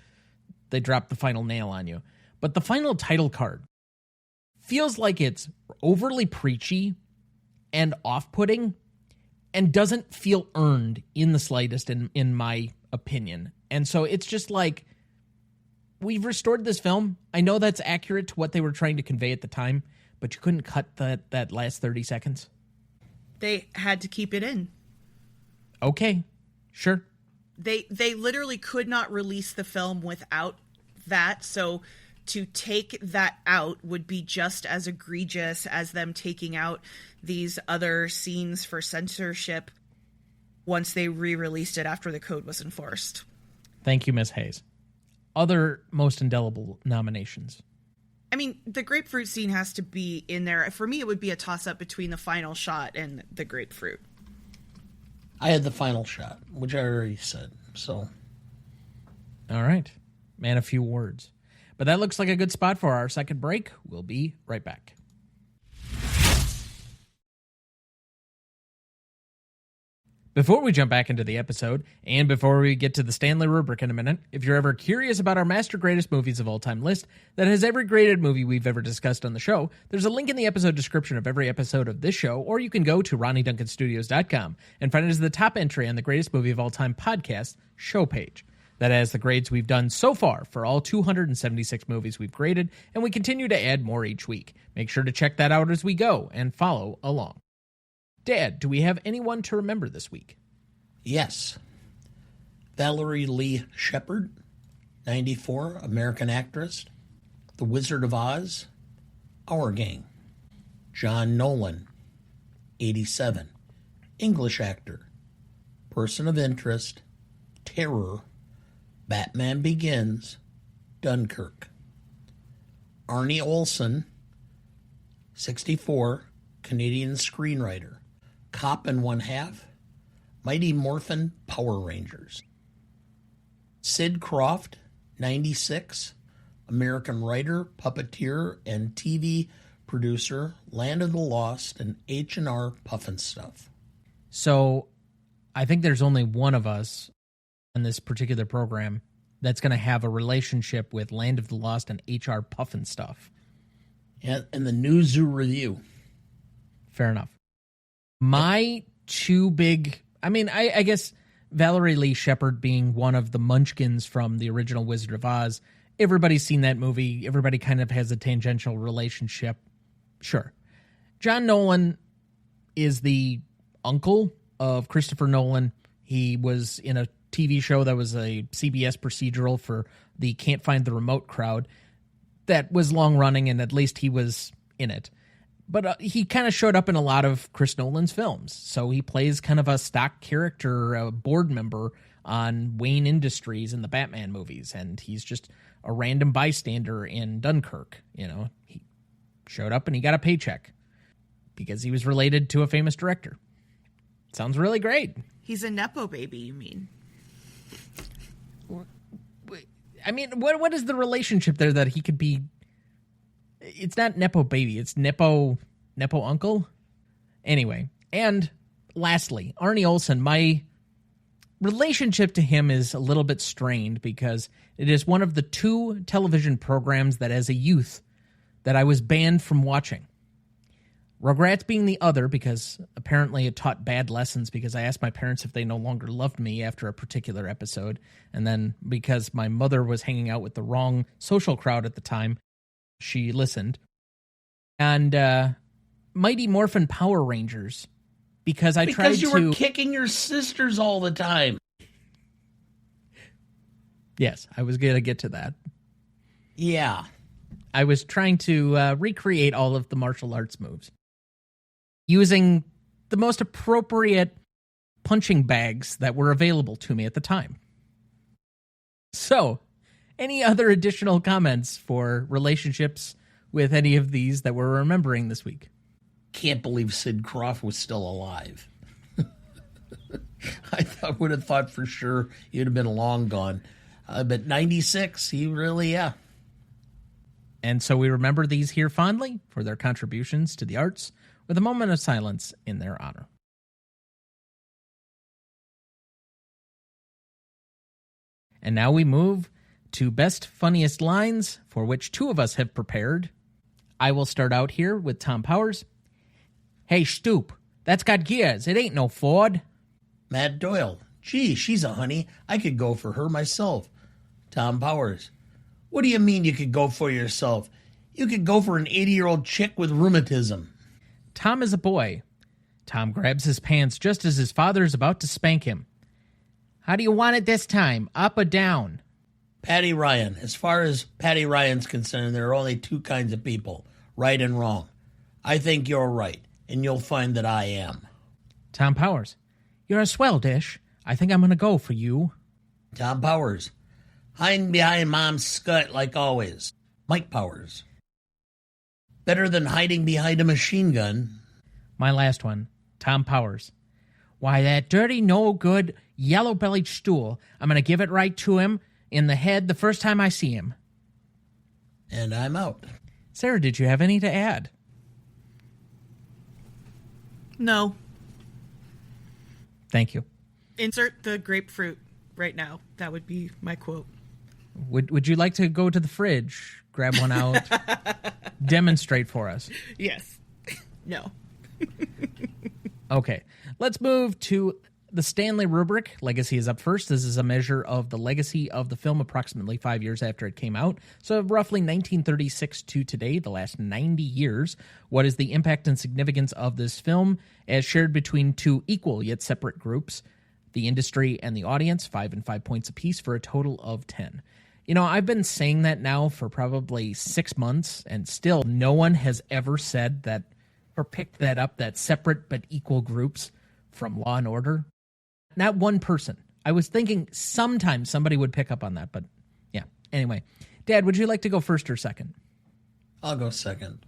they drop the final nail on you. But the final title card feels like it's overly preachy and off-putting and doesn't feel earned in the slightest, in my opinion. And so it's just like, we've restored this film. I know that's accurate to what they were trying to convey at the time, but you couldn't cut that last 30 seconds? They had to keep it in. Okay, sure. They literally could not release the film without that, so to take that out would be just as egregious as them taking out these other scenes for censorship once they re-released it after the code was enforced. Thank you, Ms. Hayes. Other most indelible nominations. I mean, the grapefruit scene has to be in there. For me, it would be a toss-up between the final shot and the grapefruit. I had the final shot, which I already said, so. All right. Man, a few words. But that looks like a good spot for our second break. We'll be right back. Before we jump back into the episode, and before we get to the Stanley Rubric in a minute, if you're ever curious about our Master Greatest Movies of All Time list that has every graded movie we've ever discussed on the show, there's a link in the episode description of every episode of this show, or you can go to RonnieDuncanStudios.com and find it as the top entry on the Greatest Movie of All Time podcast show page. That has the grades we've done so far for all 276 movies we've graded, and we continue to add more each week. Make sure to check that out as we go and follow along. Dad, do we have anyone to remember this week? Yes. Valerie Lee Shepard, 94, American actress. The Wizard of Oz, Our Gang. John Nolan, 87, English actor. Person of Interest, Terror, Batman Begins, Dunkirk. Arnie Olson, 64, Canadian screenwriter. Cop and One Half, Mighty Morphin Power Rangers. Sid Croft, 96, American writer, puppeteer, and TV producer, Land of the Lost, and H&R Pufnstuf. So, I think there's only one of us on this particular program that's going to have a relationship with Land of the Lost and H.R. Pufnstuf. And the New Zoo Review. Fair enough. My two big... I guess Valerie Lee Shepard being one of the munchkins from the original Wizard of Oz. Everybody's seen that movie. Everybody kind of has a tangential relationship. Sure. John Nolan is the uncle of Christopher Nolan. He was in a TV show that was a CBS procedural for the Can't Find the Remote crowd that was long running, and at least he was in it. But he kind of showed up in a lot of Chris Nolan's films. So he plays kind of a stock character, board member on Wayne Industries in the Batman movies. And he's just a random bystander in Dunkirk. You know, he showed up and he got a paycheck because he was related to a famous director. Sounds really great. He's a Nepo baby, you mean? What is the relationship there that he could be... It's not Nepo baby, it's Nepo uncle? Anyway, and lastly, Arnie Olson, my relationship to him is a little bit strained because it is one of the two television programs that as a youth that I was banned from watching. Rugrats being the other, because apparently it taught bad lessons because I asked my parents if they no longer loved me after a particular episode, and then because my mother was hanging out with the wrong social crowd at the time, she listened. And Mighty Morphin Power Rangers, because you were kicking your sisters all the time. Yes, I was going to get to that. Yeah. I was trying to recreate all of the martial arts moves using the most appropriate punching bags that were available to me at the time. So, any other additional comments for relationships with any of these that we're remembering this week? Can't believe Sid Croft was still alive. I would have thought for sure he'd have been long gone. But 96, he really, yeah. And so we remember these here fondly for their contributions to the arts with a moment of silence in their honor. And now we move to Best Funniest Lines, for which two of us have prepared. I will start out here with Tom Powers. Hey, Stoop, that's got gears. It ain't no Ford. Matt Doyle. Gee, she's a honey. I could go for her myself. Tom Powers. What do you mean you could go for yourself? You could go for an 80-year-old chick with rheumatism. Tom is a boy. Tom grabs his pants just as his father is about to spank him. How do you want it this time, up or down? Patty Ryan. As far as Patty Ryan's concerned, there are only two kinds of people, right and wrong. I think you're right, and you'll find that I am. Tom Powers. You're a swell dish. I think I'm going to go for you. Tom Powers. Hiding behind Mom's skirt like always. Mike Powers. Better than hiding behind a machine gun. My last one. Tom Powers. Why, that dirty, no-good, yellow-bellied stool, I'm going to give it right to him in the head the first time I see him. And I'm out. Sarah, did you have any to add? No. Thank you. Insert the grapefruit right now. That would be my quote. Would you like to go to the fridge, grab one out, demonstrate for us? Yes. No. Okay. Let's move to the Stanley Rubric. Legacy is up first. This is a measure of the legacy of the film approximately 5 years after it came out. So roughly 1936 to today, the last 90 years. What is the impact and significance of this film as shared between two equal yet separate groups, the industry and the audience, 5 and 5 points apiece for a total of 10. You know, I've been saying that now for probably 6 months, and still no one has ever said that or picked that up, that separate but equal groups from Law and Order. Not one person. I was thinking sometime somebody would pick up on that, but yeah. Anyway, Dad, would you like to go first or second? I'll go second.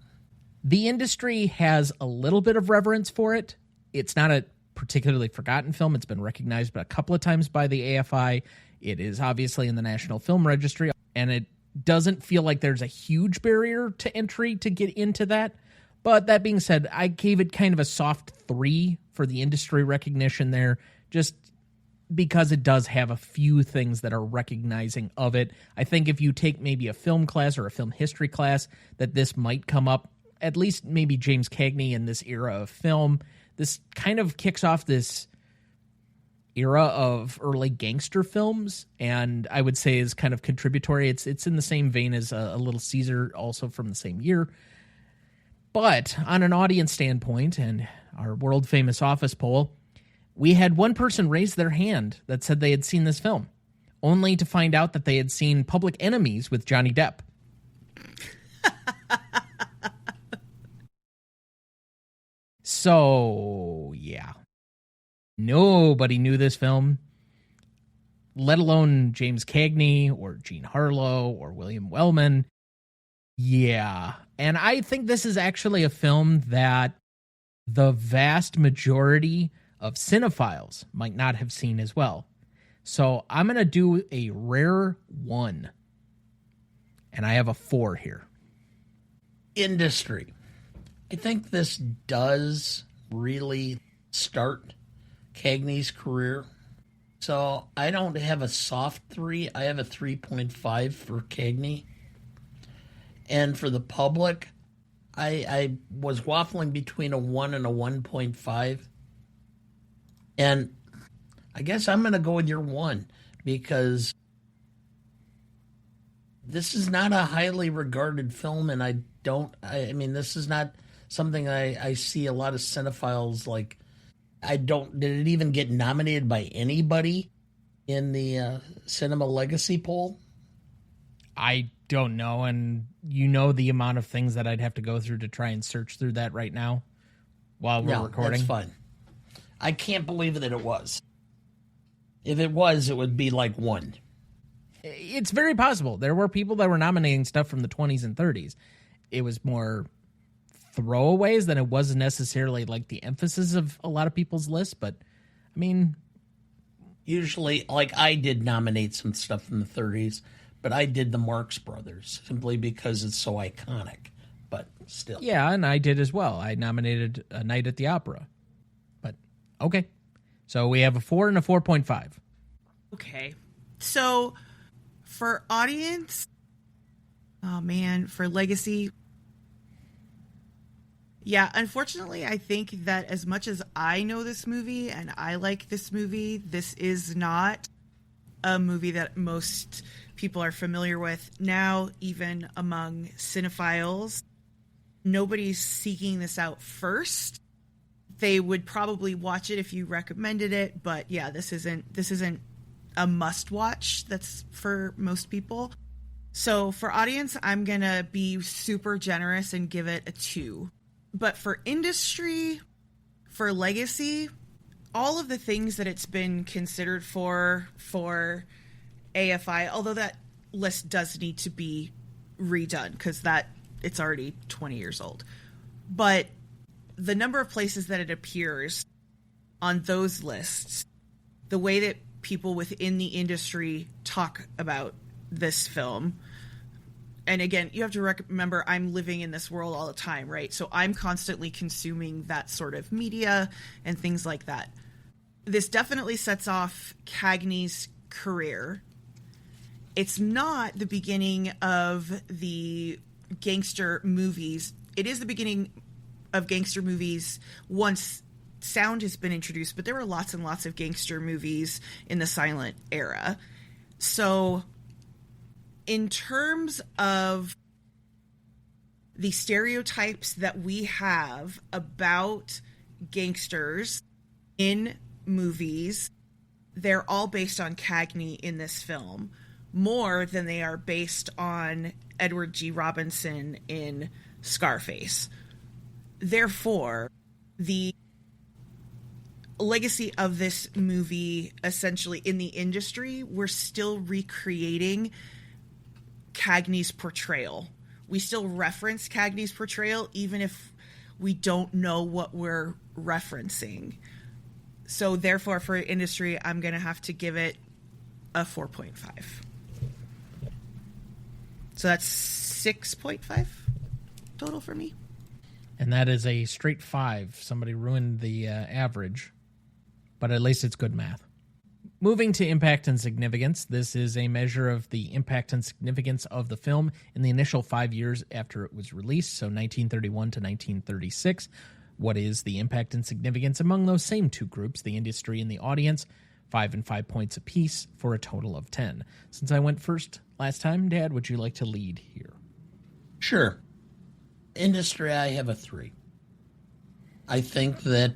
The industry has a little bit of reverence for it. It's not a particularly forgotten film. It's been recognized a couple of times by the AFI. It is obviously in the National Film Registry, and it doesn't feel like there's a huge barrier to entry to get into that. But that being said, I gave it kind of a soft 3 for the industry recognition there, just because it does have a few things that are recognizing of it. I think if you take maybe a film class or a film history class, that this might come up, at least maybe James Cagney in this era of film. This kind of kicks off this era of early gangster films, and I would say is kind of contributory. It's in the same vein as a Little Caesar, also from the same year. But on an audience standpoint and our world-famous office poll, we had one person raise their hand that said they had seen this film, only to find out that they had seen Public Enemies with Johnny Depp. So, yeah. Nobody knew this film, let alone James Cagney or Jean Harlow or William Wellman. Yeah. And I think this is actually a film that the vast majority of cinephiles might not have seen as well. So I'm going to do a rare 1. And I have a 4 here. Industry. I think this does really start Cagney's career. So I don't have a soft 3. I have a 3.5 for Cagney. And for the public, I was waffling between a 1 and a 1.5. And I guess I'm going to go with your 1 because this is not a highly regarded film, and I mean, this is not something I see a lot of cinephiles like. Did it even get nominated by anybody in the Cinema Legacy poll? I don't know, and you know the amount of things that I'd have to go through to try and search through that right now while we're recording. That's fine. I can't believe that it was. If it was, it would be like 1. It's very possible. There were people that were nominating stuff from the 20s and 30s. It was more throwaways than it was necessarily like the emphasis of a lot of people's lists, but I mean, usually, like I did nominate some stuff from the 30s, but I did the Marx Brothers simply because it's so iconic, but still. Yeah, and I did as well. I nominated A Night at the Opera, but okay. So we have a 4 and a 4.5. Okay. So for audience, for legacy, yeah, unfortunately, I think that as much as I know this movie and I like this movie, this is not a movie that most people are familiar with. Now, even among cinephiles, nobody's seeking this out first. They would probably watch it if you recommended it, but yeah, this isn't a must watch that's for most people. So for audience, I'm going to be super generous and give it a 2. But for industry, for legacy, all of the things that it's been considered for AFI, although that list does need to be redone because it's already 20 years old. But the number of places that it appears on those lists, the way that people within the industry talk about this film. And again, you have to remember, I'm living in this world all the time, right? So I'm constantly consuming that sort of media and things like that. this definitely sets off Cagney's career. It's not the beginning of the gangster movies. It is the beginning of gangster movies once sound has been introduced, but there were lots and lots of gangster movies in the silent era. So in terms of the stereotypes that we have about gangsters in movies, they're all based on Cagney in this film, more than they are based on Edward G. Robinson in Scarface. Therefore, the legacy of this movie, essentially in the industry, we're still recreating Cagney's portrayal. We still reference Cagney's portrayal, even if we don't know what we're referencing. So therefore, for industry, I'm going to have to give it a 4.5. So that's 6.5 total for me. And that is a straight 5. Somebody ruined the average, but at least it's good math. Moving to impact and significance, this is a measure of the impact and significance of the film in the initial 5 years after it was released, so 1931 to 1936. What is the impact and significance among those same two groups, the industry and the audience? 5 and 5 points apiece for a total of 10. Since I went first last time, Dad, would you like to lead here? Sure. Industry, I have a 3. I think that,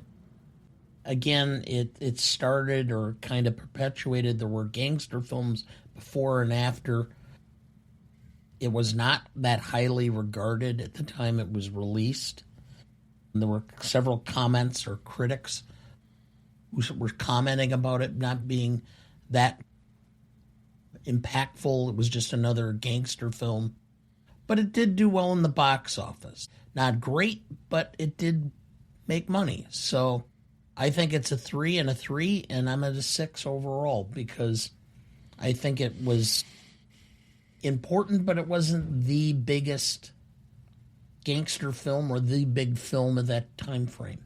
again, it started or kind of perpetuated. There were gangster films before and after. It was not that highly regarded at the time it was released. And there were several comments or critics who were commenting about it not being that impactful. It was just another gangster film. But it did do well in the box office. Not great, but it did make money. So I think it's a 3 and a 3, and I'm at a 6 overall because I think it was important, but it wasn't the biggest gangster film or the big film of that time frame.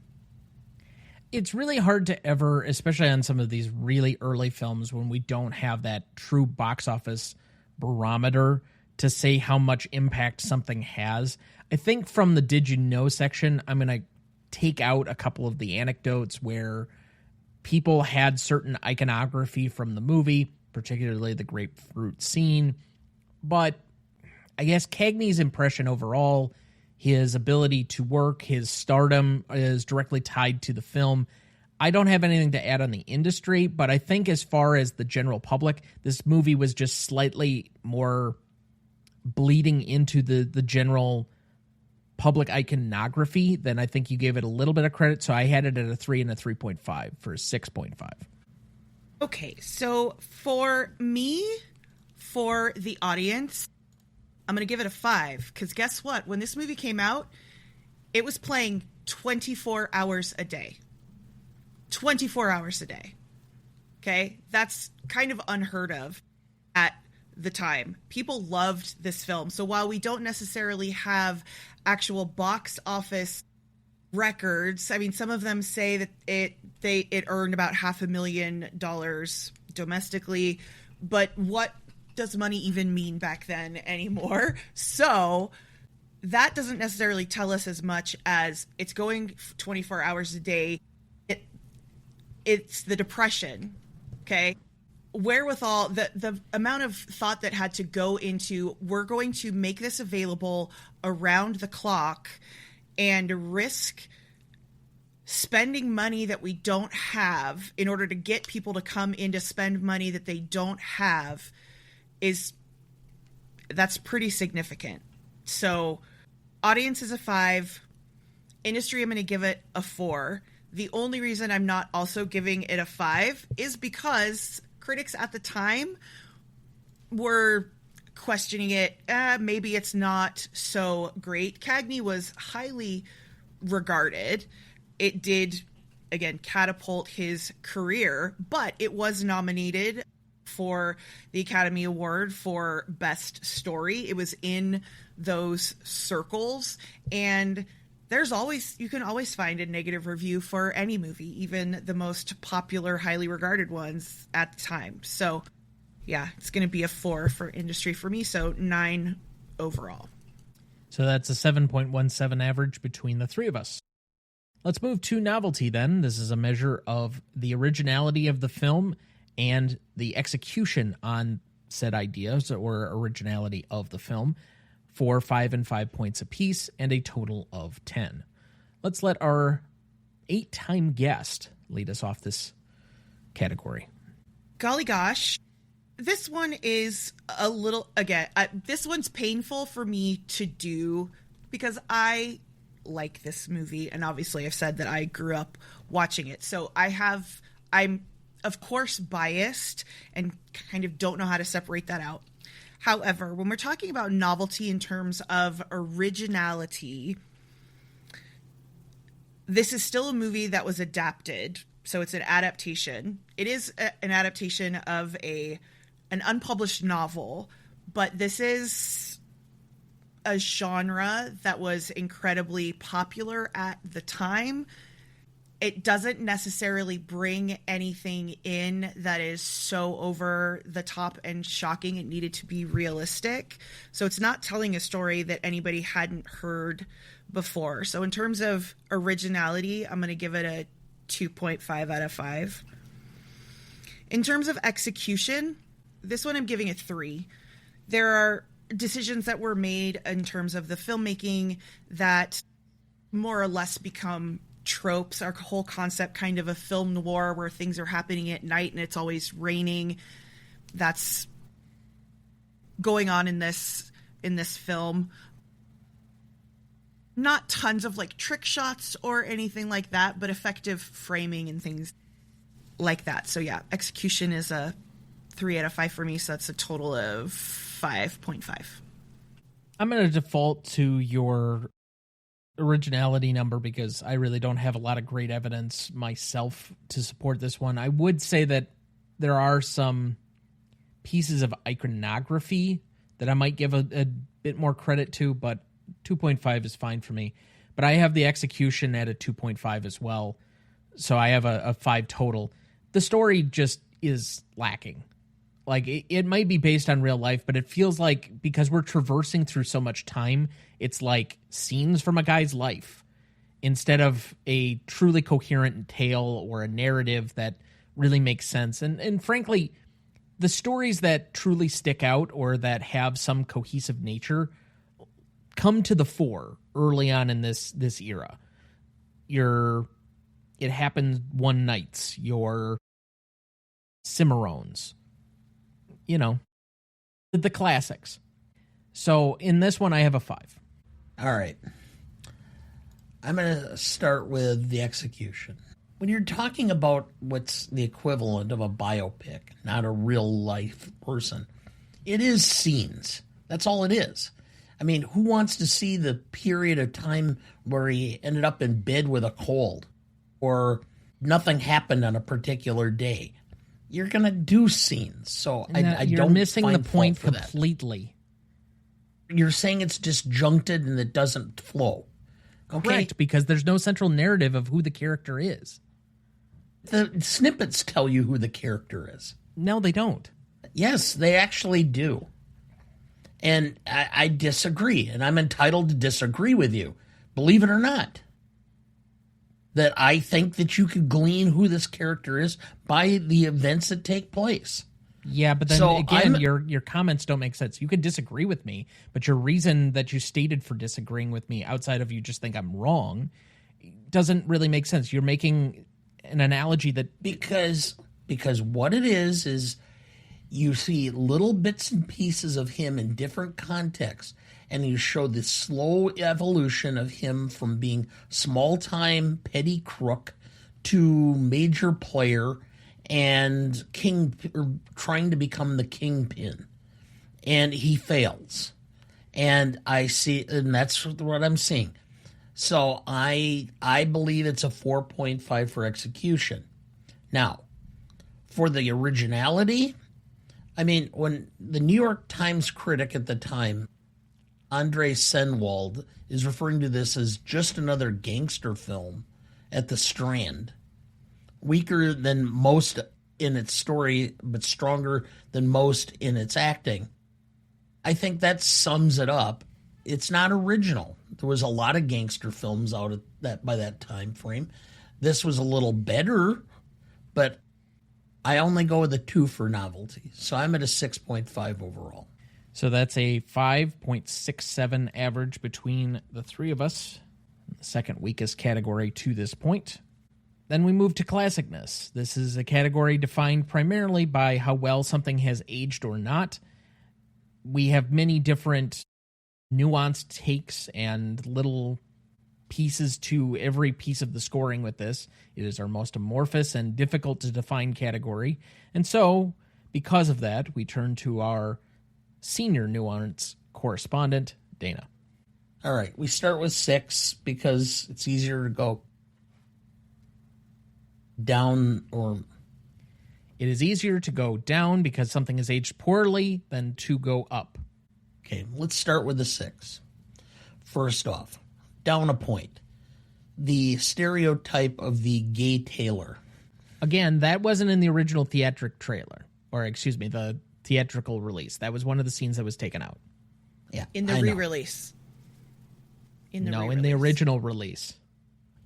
It's really hard to ever, especially on some of these really early films when we don't have that true box office barometer, to say how much impact something has. I think from the Did You Know section, I'm going to take out a couple of the anecdotes where people had certain iconography from the movie, particularly the grapefruit scene. But I guess Cagney's impression overall, his ability to work, his stardom is directly tied to the film. I don't have anything to add on the industry, but I think as far as the general public, this movie was just slightly more bleeding into the general public iconography than I think you gave it a little bit of credit. So I had it at a 3 and a 3.5 for a 6.5. Okay, so for me, for the audience, I'm going to give it a 5, because guess what? When this movie came out, it was playing 24 hours a day. 24 hours a day. Okay? That's kind of unheard of at the time. People loved this film. So while we don't necessarily have actual box office records, I mean, some of them say that it earned about $500,000 domestically, but what does money even mean back then anymore? So that doesn't necessarily tell us as much as it's going 24 hours a day. It's the depression, okay? Wherewithal, the amount of thought that had to go into, we're going to make this available around the clock and risk spending money that we don't have in order to get people to come in to spend money that they don't have, that's pretty significant. So audience is a 5. Industry, I'm going to give it a 4. The only reason I'm not also giving it a 5 is because critics at the time were questioning it. Maybe it's not so great. Cagney was highly regarded. It did, again, catapult his career, but it was nominated for the Academy Award for Best Story. It was in those circles, and you can always find a negative review for any movie, even the most popular, highly regarded ones at the time. So yeah, it's going to be a 4 for industry for me. So 9 overall. So that's a 7.17 average between the three of us. Let's move to novelty then. This is a measure of the originality of the film and the execution on said ideas or originality of the film for 5 and 5 points apiece and a total of 10. Let's let our 8-time guest lead us off this category. Golly gosh. This one is a little, again, this one's painful for me to do because I like this movie. And obviously I've said that I grew up watching it. So I'm of course biased and kind of don't know how to separate that out. However, when we're talking about novelty in terms of originality, this is still a movie that was adapted. So it's an adaptation. It is an adaptation of an unpublished novel, but this is a genre that was incredibly popular at the time. It doesn't necessarily bring anything in that is so over the top and shocking. It needed to be realistic. So it's not telling a story that anybody hadn't heard before. So in terms of originality, I'm going to give it a 2.5 out of 5. In terms of execution, this one I'm giving a 3. There are decisions that were made in terms of the filmmaking that more or less become tropes. Our whole concept, kind of a film noir where things are happening at night and it's always raining. That's going on in this film. Not tons of like trick shots or anything like that, but effective framing and things like that. So yeah, execution is a 3 out of 5 for me. So that's a total of 5.5. I'm going to default to your originality number because I really don't have a lot of great evidence myself to support this one. I would say that there are some pieces of iconography that I might give a bit more credit to, but 2.5 is fine for me. But I have the execution at a 2.5 as well, so I have a 5 total. The story just is lacking. Like, it might be based on real life, but it feels like because we're traversing through so much time, it's like scenes from a guy's life instead of a truly coherent tale or a narrative that really makes sense. And frankly, the stories that truly stick out or that have some cohesive nature come to the fore early on in this era. It Happened One Nights, your Cimarrones, the classics. So in this one, I have a 5. All right. I'm going to start with the execution. When you're talking about what's the equivalent of a biopic, not a real life person, it is scenes. That's all it is. I mean, who wants to see the period of time where he ended up in bed with a cold or nothing happened on a particular day? You're going to do scenes. So I don't You're missing the find point fault for that. completely. You're saying it's disjuncted and it doesn't flow. Okay. Correct, because there's no central narrative of who the character is. The snippets tell you who the character is. No, they don't. Yes, they actually do. And I disagree, and I'm entitled to disagree with you. Believe it or not. That I think that you could glean who this character is by the events that take place. Yeah, but then again, your comments don't make sense. You could disagree with me, but your reason that you stated for disagreeing with me outside of you just think I'm wrong doesn't really make sense. You're making an analogy that... Because what it is you see little bits and pieces of him in different contexts, and you show the slow evolution of him from being small-time petty crook to major player and trying to become the kingpin. And he fails. And that's what I'm seeing. So I believe it's a 4.5 for execution. Now, for the originality, I mean, when the New York Times critic at the time Andre Senwald is referring to this as just another gangster film at the Strand. Weaker than most in its story, but stronger than most in its acting. I think that sums it up. It's not original. There was a lot of gangster films out at that by that time frame. This was a little better, but I only go with a 2 for novelty. So I'm at a 6.5 overall. So that's a 5.67 average between the three of us. The second weakest category to this point. Then we move to classicness. This is a category defined primarily by how well something has aged or not. We have many different nuanced takes and little pieces to every piece of the scoring with this. It is our most amorphous and difficult to define category. And so, because of that, we turn to our senior nuance correspondent, Dana. All right, we start with 6 because it's easier to go down or... It is easier to go down because something is aged poorly than to go up. Okay, let's start with the 6. First off, down a point. The stereotype of the gay tailor. Again, that wasn't in the original theatric trailer. Or, excuse me, the theatrical release. That was one of the scenes that was taken out. Yeah, In the re-release. In the original release.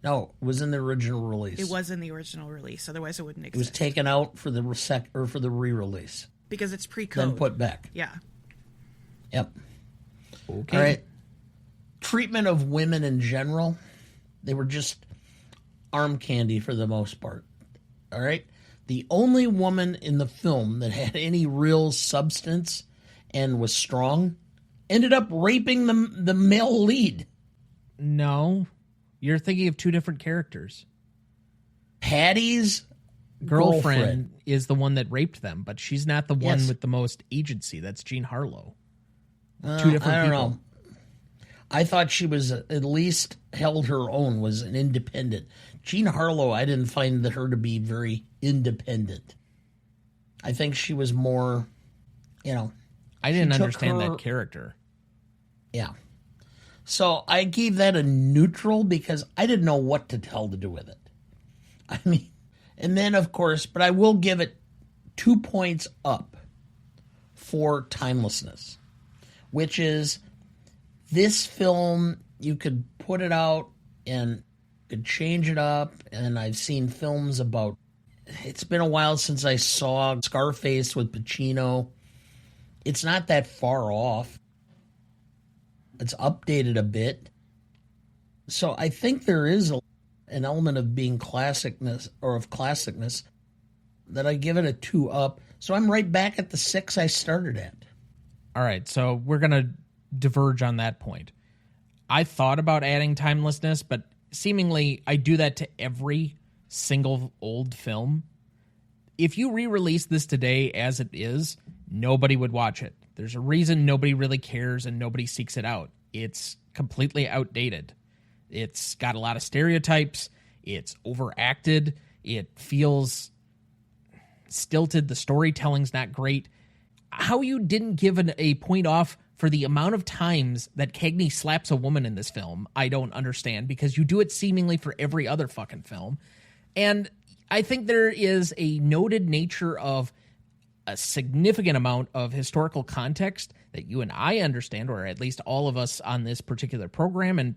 No, it was in the original release. It was in the original release. Otherwise, it wouldn't exist. It was taken out for the for the re-release. Because it's pre-code. Then put back. Yeah. Yep. Okay. All right. Treatment of women in general, they were just arm candy for the most part. All right. The only woman in the film that had any real substance and was strong ended up raping the male lead. No. You're thinking of two different characters. Patty's girlfriend is the one that raped them, but she's not the one with the most agency. That's Jean Harlow. Two different I don't people. know. I thought she was at least held her own, was an independent. Jean Harlow, I didn't find her to be very independent. I think she was more, I didn't understand that character. Yeah. So I gave that a neutral because I didn't know what to tell to do with it. I mean, and then of course, but I will give it 2 points up for timelessness, which is this film, you could put it out and could change it up. And I've seen films about, it's been a while since I saw Scarface with Pacino. It's not that far off. It's updated a bit. So I think there is an element of being classicness or of classicness that I give it a 2 up. So I'm right back at the 6 I started at. All right, so we're going to diverge on that point. I thought about adding timelessness, but seemingly I do that to every single old film. If you re-release this today as it is, nobody would watch it. There's a reason nobody really cares and nobody seeks it out. It's completely outdated. It's got a lot of stereotypes. It's overacted. It feels stilted. The storytelling's not great. How you didn't give a point off for the amount of times that Cagney slaps a woman in this film, I don't understand, because you do it seemingly for every other fucking film. And I think there is a noted nature of a significant amount of historical context that you and I understand, or at least all of us on this particular program, and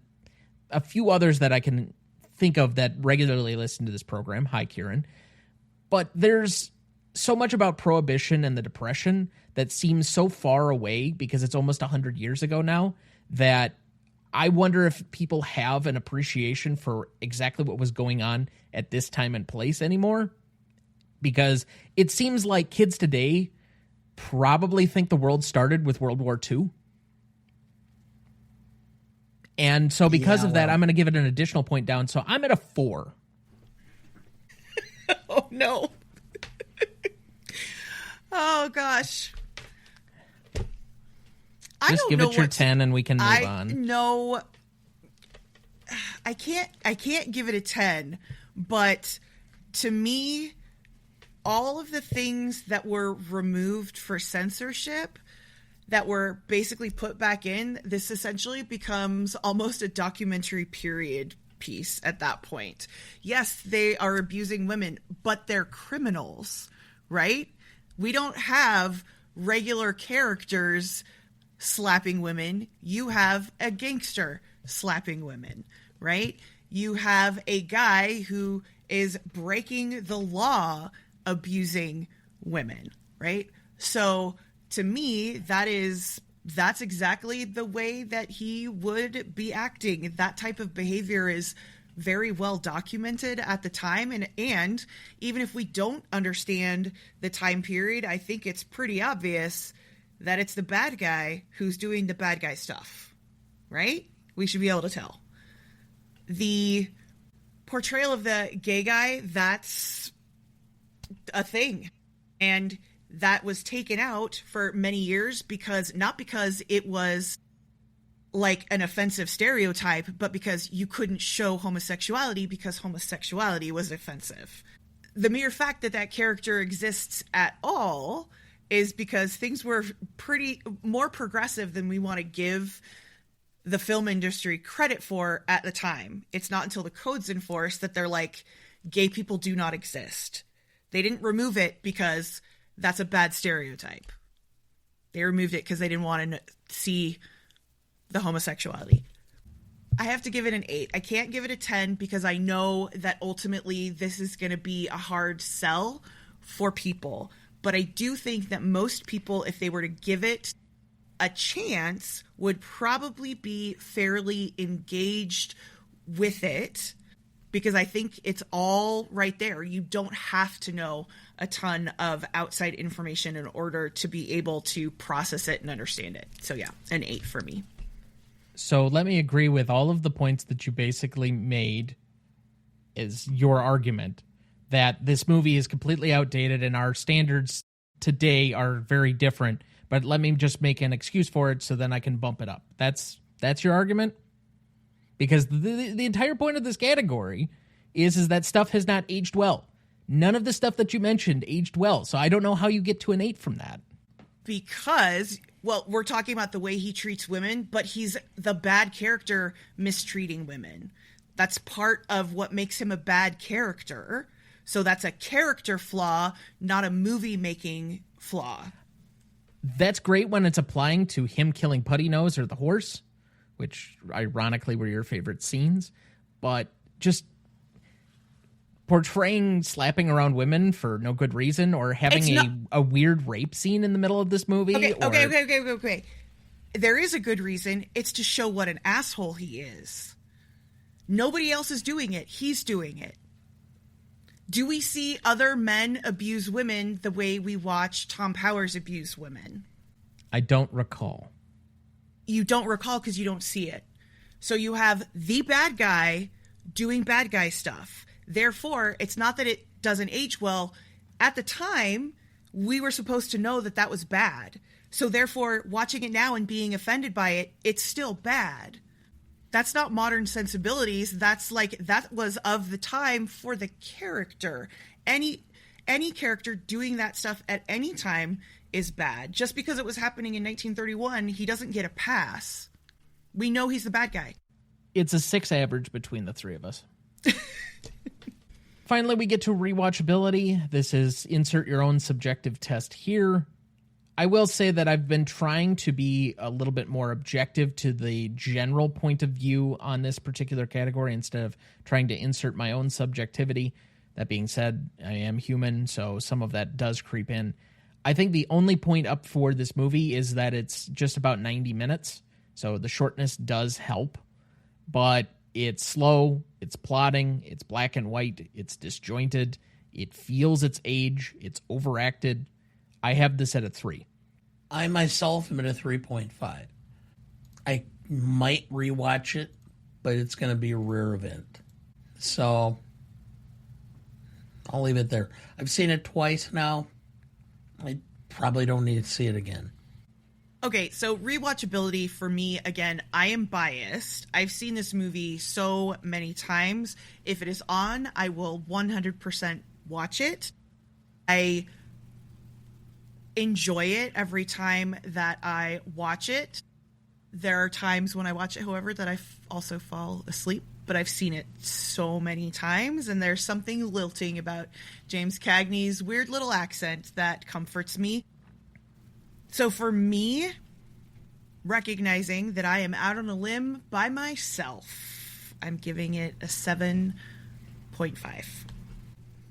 a few others that I can think of that regularly listen to this program. Hi, Kieran. But there's so much about Prohibition and the Depression that seems so far away because it's almost 100 years ago now that I wonder if people have an appreciation for exactly what was going on at this time and place anymore. Because it seems like kids today probably think the world started with World War II. And so because of that, I'm going to give it an additional point down. So I'm at a 4. Oh, no. Oh, gosh. Just give it your 10 and we can move on. No, I can't give it a 10, but to me, all of the things that were removed for censorship, that were basically put back in, this essentially becomes almost a documentary period piece at that point. Yes, they are abusing women, but they're criminals, right? We don't have regular characters slapping women. You have a gangster slapping women, right? You have a guy who is breaking the law, abusing women, right? So to me, that's exactly the way that he would be acting. That type of behavior is very well documented at the time. And even if we don't understand the time period, I think it's pretty obvious that it's the bad guy who's doing the bad guy stuff, right? We should be able to tell. The portrayal of the gay guy, that's a thing. And that was taken out for many years not because it was like an offensive stereotype, but because you couldn't show homosexuality because homosexuality was offensive. The mere fact that that character exists at all is because things were pretty more progressive than we want to give the film industry credit for at the time. It's not until the code's enforced that they're like, gay people do not exist. They didn't remove it because that's a bad stereotype. They removed it because they didn't want to see the homosexuality. I have to give it an 8. I can't give it a 10 because I know that ultimately this is going to be a hard sell for people. But I do think that most people, if they were to give it a chance, would probably be fairly engaged with it, because I think it's all right there. You don't have to know a ton of outside information in order to be able to process it and understand it. So yeah, an 8 for me. So let me agree with all of the points that you basically made is your argument that this movie is completely outdated and our standards today are very different. But let me just make an excuse for it so then I can bump it up. That's your argument? Because the entire point of this category is that stuff has not aged well. None of the stuff that you mentioned aged well. So I don't know how you get to an 8 from that. Because, well, we're talking about the way he treats women, but he's the bad character mistreating women. That's part of what makes him a bad character. So that's a character flaw, not a movie-making flaw. That's great when it's applying to him killing Putty Nose or the horse, which ironically were your favorite scenes. But just portraying slapping around women for no good reason, or having a weird rape scene in the middle of this movie. Okay. There is a good reason. It's to show what an asshole he is. Nobody else is doing it. He's doing it. Do we see other men abuse women the way we watch Tom Powers abuse women? I don't recall. You don't recall because you don't see it. So you have the bad guy doing bad guy stuff. Therefore, it's not that it doesn't age well. At the time, we were supposed to know that that was bad. So therefore, watching it now and being offended by it, it's still bad. That's not modern sensibilities. That's like, that was of the time for the character. Any character doing that stuff at any time is bad. Just because it was happening in 1931, he doesn't get a pass. We know he's the bad guy. It's a 6 average between the three of us. Finally, we get to rewatchability. This is insert your own subjective test here. I will say that I've been trying to be a little bit more objective to the general point of view on this particular category instead of trying to insert my own subjectivity. That being said, I am human, so some of that does creep in. I think the only point up for this movie is that it's just about 90 minutes, so the shortness does help, but it's slow, it's plotting, it's black and white, it's disjointed, it feels its age, it's overacted. I have this at a 3. I myself am at a 3.5. I might rewatch it, but it's going to be a rare event. So I'll leave it there. I've seen it twice now. I probably don't need to see it again. Okay, so rewatchability for me, again, I am biased. I've seen this movie so many times. If it is on, I will 100% watch it. I enjoy it every time that I watch it. There are times when I watch it, however, that I also fall asleep, but I've seen it so many times, and there's something lilting about James Cagney's weird little accent that comforts me. So for me, recognizing that I am out on a limb by myself, I'm giving it a 7.5.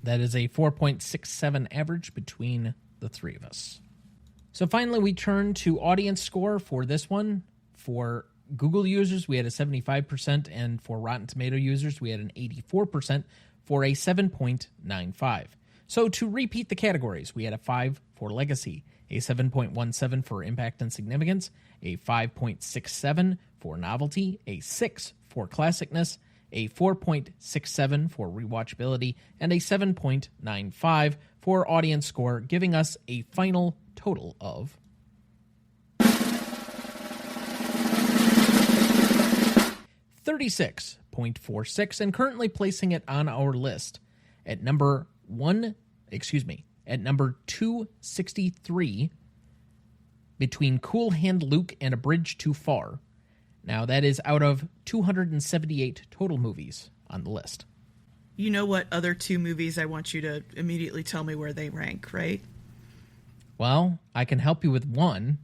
That is a 4.67 average between the three of us. So finally, we turn to audience score for this one. For Google users, we had a 75%, and for Rotten Tomato users, we had an 84% for a 7.95. So to repeat the categories, we had a 5 for Legacy, a 7.17 for Impact and Significance, a 5.67 for Novelty, a 6 for Classicness, a 4.67 for Rewatchability, and a 7.95 for audience score, giving us a final total of 36.46, and currently placing it on our list at number 263, between Cool Hand Luke and A Bridge Too Far. Now, that is out of 278 total movies on the list. You know what other two movies I want you to immediately tell me where they rank, right? Well, I can help you with one.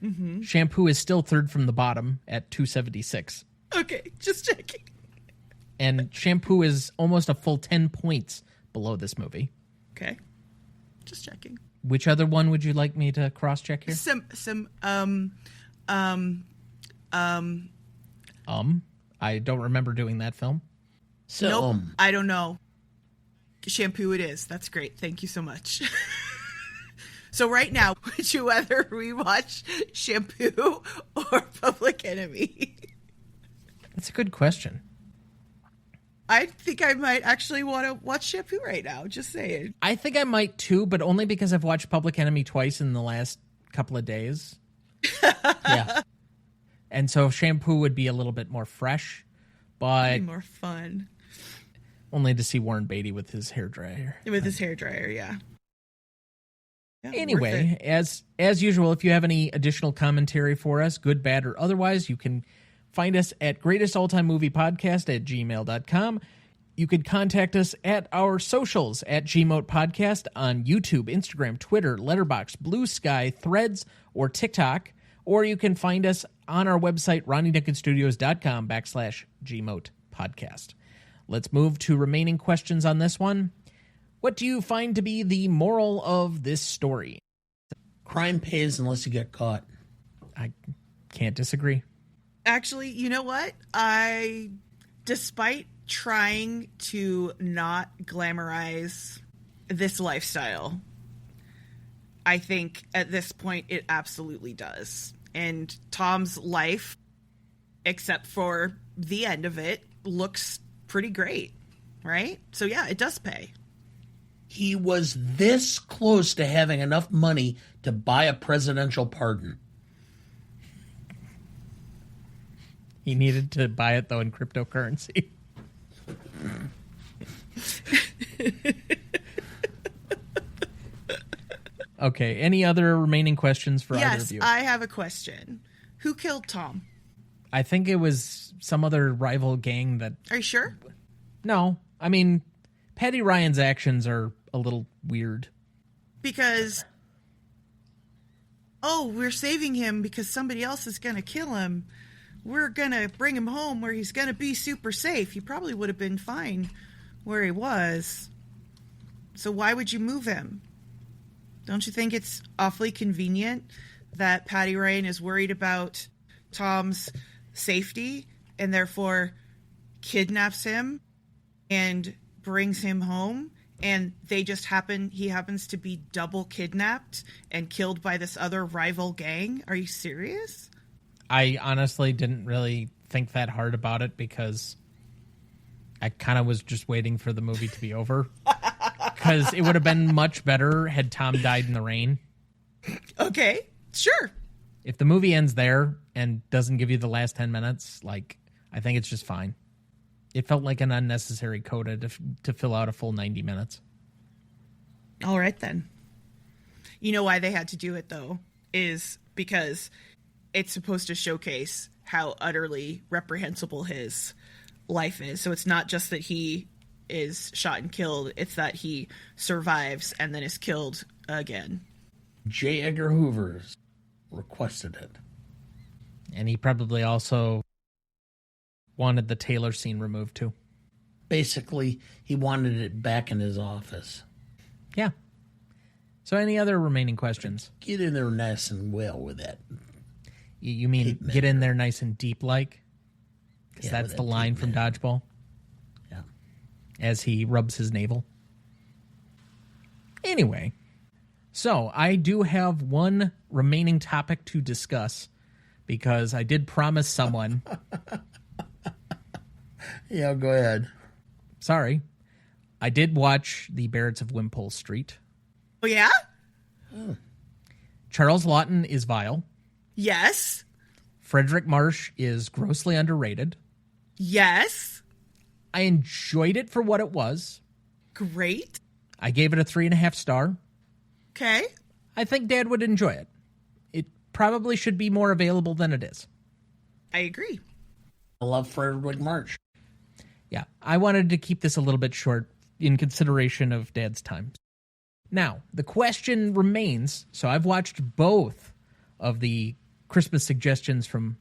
Mm-hmm. Shampoo is still third from the bottom at 276. Okay, just checking. And Shampoo is almost a full 10 points below this movie. Okay, just checking. Which other one would you like me to cross-check here? I don't remember doing that film. Nope, I don't know. Shampoo it is. That's great. Thank you so much. So right now, would you rather rewatch Shampoo or Public Enemy? That's a good question. I think I might actually want to watch Shampoo right now. Just saying. I think I might too, but only because I've watched Public Enemy twice in the last couple of days. Yeah. And so Shampoo would be a little bit more fresh, but more fun. Only to see Warren Beatty with his hairdryer. With his hairdryer, yeah. Anyway, as usual, if you have any additional commentary for us, good, bad, or otherwise, you can find us at greatestalltimemoviepodcast@gmail.com. You could contact us at our socials at GMote Podcast on YouTube, Instagram, Twitter, Letterboxd, Blue Sky, Threads, or TikTok. Or you can find us on our website, RonnieDuncanStudios.com/GMote Podcast. Let's move to remaining questions on this one. What do you find to be the moral of this story? Crime pays unless you get caught. I can't disagree. Actually, you know what? Despite trying to not glamorize this lifestyle, I think at this point it absolutely does. And Tom's life, except for the end of it, looks pretty great, right? So yeah, it does pay. He was this close to having enough money to buy a presidential pardon. He needed to buy it, though, in cryptocurrency. Okay, any other remaining questions for either of you? Yes, I have a question. Who killed Tom? I think it was some other rival gang that... Are you sure? No. I mean, Patty Ryan's actions are a little weird. Because... Oh, we're saving him because somebody else is going to kill him. We're going to bring him home where he's going to be super safe. He probably would have been fine where he was. So why would you move him? Don't you think it's awfully convenient that Patty Ryan is worried about Tom's safety and therefore kidnaps him and brings him home, and he happens to be double kidnapped and killed by this other rival gang? Are you serious? I honestly didn't really think that hard about it because I kind of was just waiting for the movie to be over. Because it would have been much better had Tom died in the rain. Okay, sure. If the movie ends there and doesn't give you the last 10 minutes, I think it's just fine. It felt like an unnecessary coda to fill out a full 90 minutes. All right, then. You know why they had to do it, though, is because it's supposed to showcase how utterly reprehensible his life is. So it's not just that he is shot and killed, it's that he survives and then is killed again. J. Edgar Hoover requested it. And he probably also wanted the Taylor scene removed, too. Basically, he wanted it back in his office. Yeah. So any other remaining questions? Get in there nice and well with that. You mean get in there nice and deep like? Because Yeah, that's with the that line deep from man. Dodgeball Yeah. as he rubs his navel. Anyway, so I do have one remaining topic to discuss because I did promise someone. Yeah, go ahead. Sorry. I did watch The Barretts of Wimpole Street. Oh, yeah? Charles Laughton is vile. Yes. Frederick Marsh is grossly underrated. Yes. I enjoyed it for what it was. Great. I gave it a 3.5 star. Okay. I think Dad would enjoy it. It probably should be more available than it is. I agree. I love Frederick March. Yeah, I wanted to keep this a little bit short in consideration of Dad's time. Now, the question remains, so I've watched both of the Christmas suggestions from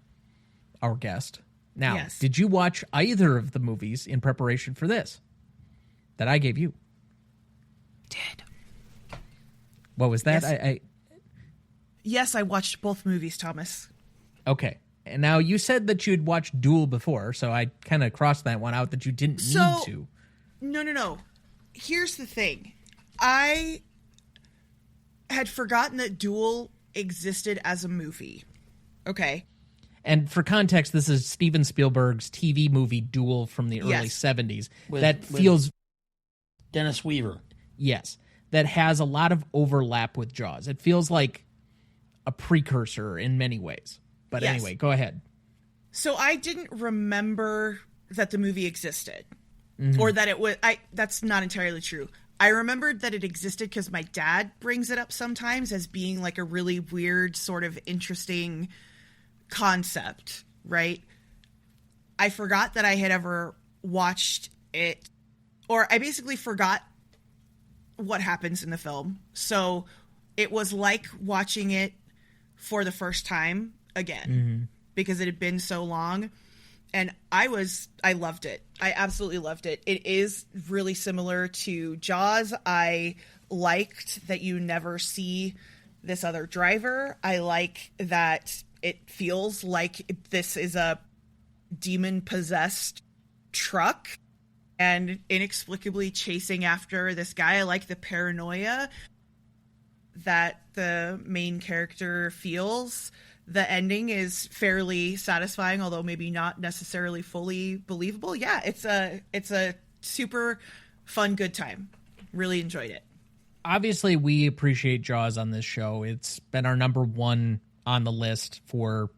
our guest. Now, Yes. Did you watch either of the movies in preparation for this that I gave you? Did. What was that? Yes. Yes, I watched both movies, Thomas. Okay. And now you said that you'd watched Duel before, so I kind of crossed that one out that you didn't need to. No. Here's the thing. I had forgotten that Duel existed as a movie. Okay. And for context, this is Steven Spielberg's TV movie Duel from the early Yes. 70s. With feels, Dennis Weaver. yes, that has a lot of overlap with Jaws. It feels like a precursor in many ways. But Yes. anyway, go ahead. So I didn't remember that the movie existed. Or that it was... That's not entirely true. I remembered that it existed because my dad brings it up sometimes as being like a really weird, sort of interesting concept, right? I forgot that I had ever watched it, or I basically forgot what happens in the film. So it was like watching it for the first time again because it had been so long. And I loved it. I absolutely loved it. It is really similar to Jaws. I liked that you never see this other driver. I like that it feels like this is a demon-possessed truck and inexplicably chasing after this guy. I like the paranoia that the main character feels. The ending is fairly satisfying, although maybe not necessarily fully believable. Yeah, it's a super fun, good time. Really enjoyed it. Obviously, we appreciate Jaws on this show. It's been our number one on the list for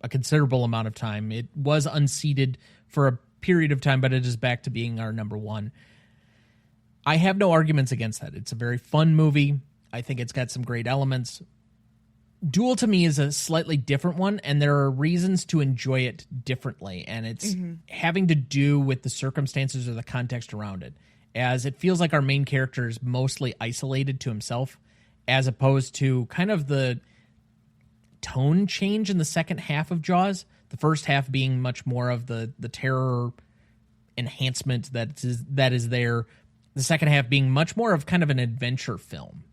a considerable amount of time. It was unseated for a period of time, but it is back to being our number one. I have no arguments against that. It's a very fun movie. I think it's got some great elements. Duel to me is a slightly different one, and there are reasons to enjoy it differently, and it's having to do with the circumstances or the context around it, as it feels like our main character is mostly isolated to himself, as opposed to kind of the tone change in the second half of Jaws, the first half being much more of the terror enhancement that is there, the second half being much more of kind of an adventure film.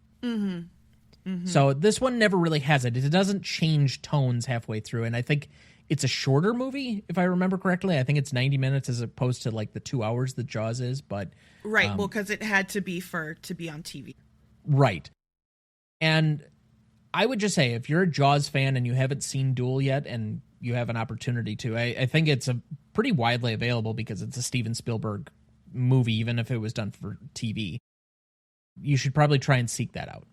So this one never really has it. It doesn't change tones halfway through, and I think it's a shorter movie, if I remember correctly. I think it's 90 minutes as opposed to like the 2 hours that Jaws is, but... Right, well, because it had to be to be on TV. Right. And I would just say, if you're a Jaws fan and you haven't seen Duel yet, and you have an opportunity to, I think it's a pretty widely available because it's a Steven Spielberg movie, even if it was done for TV. You should probably try and seek that out.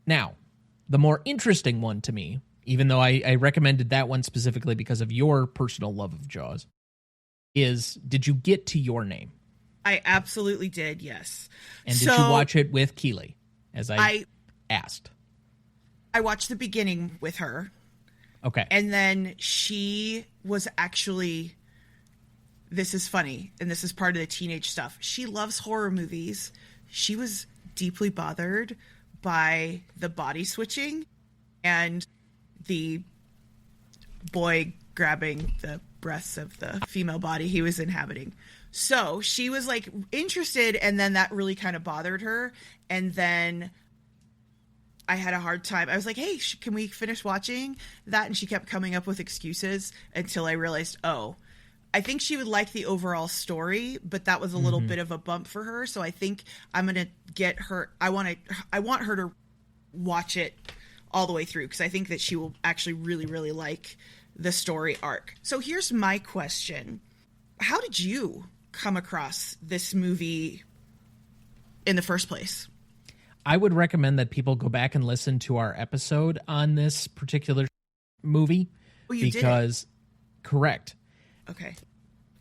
Now, the more interesting one to me, even though I recommended that one specifically because of your personal love of Jaws, is, did you get to Your Name? I absolutely did, yes. And did you watch it with Keeley, as I asked? I watched the beginning with her. Okay. And then she was actually, this is funny, and this is part of the teenage stuff. She loves horror movies. She was deeply bothered by the body switching and the boy grabbing the breasts of the female body he was inhabiting. So she was like interested, and then that really kind of bothered her. And then I had a hard time. I was like, hey, can we finish watching that? And she kept coming up with excuses until I realized, oh, I think she would like the overall story, but that was a little bit of a bump for her. So I think I'm going to get her. I want her to watch it all the way through, because I think that she will actually really, really like the story arc. So here's my question. How did you come across this movie in the first place? I would recommend that people go back and listen to our episode on this particular movie. Oh, you because, correct. Okay.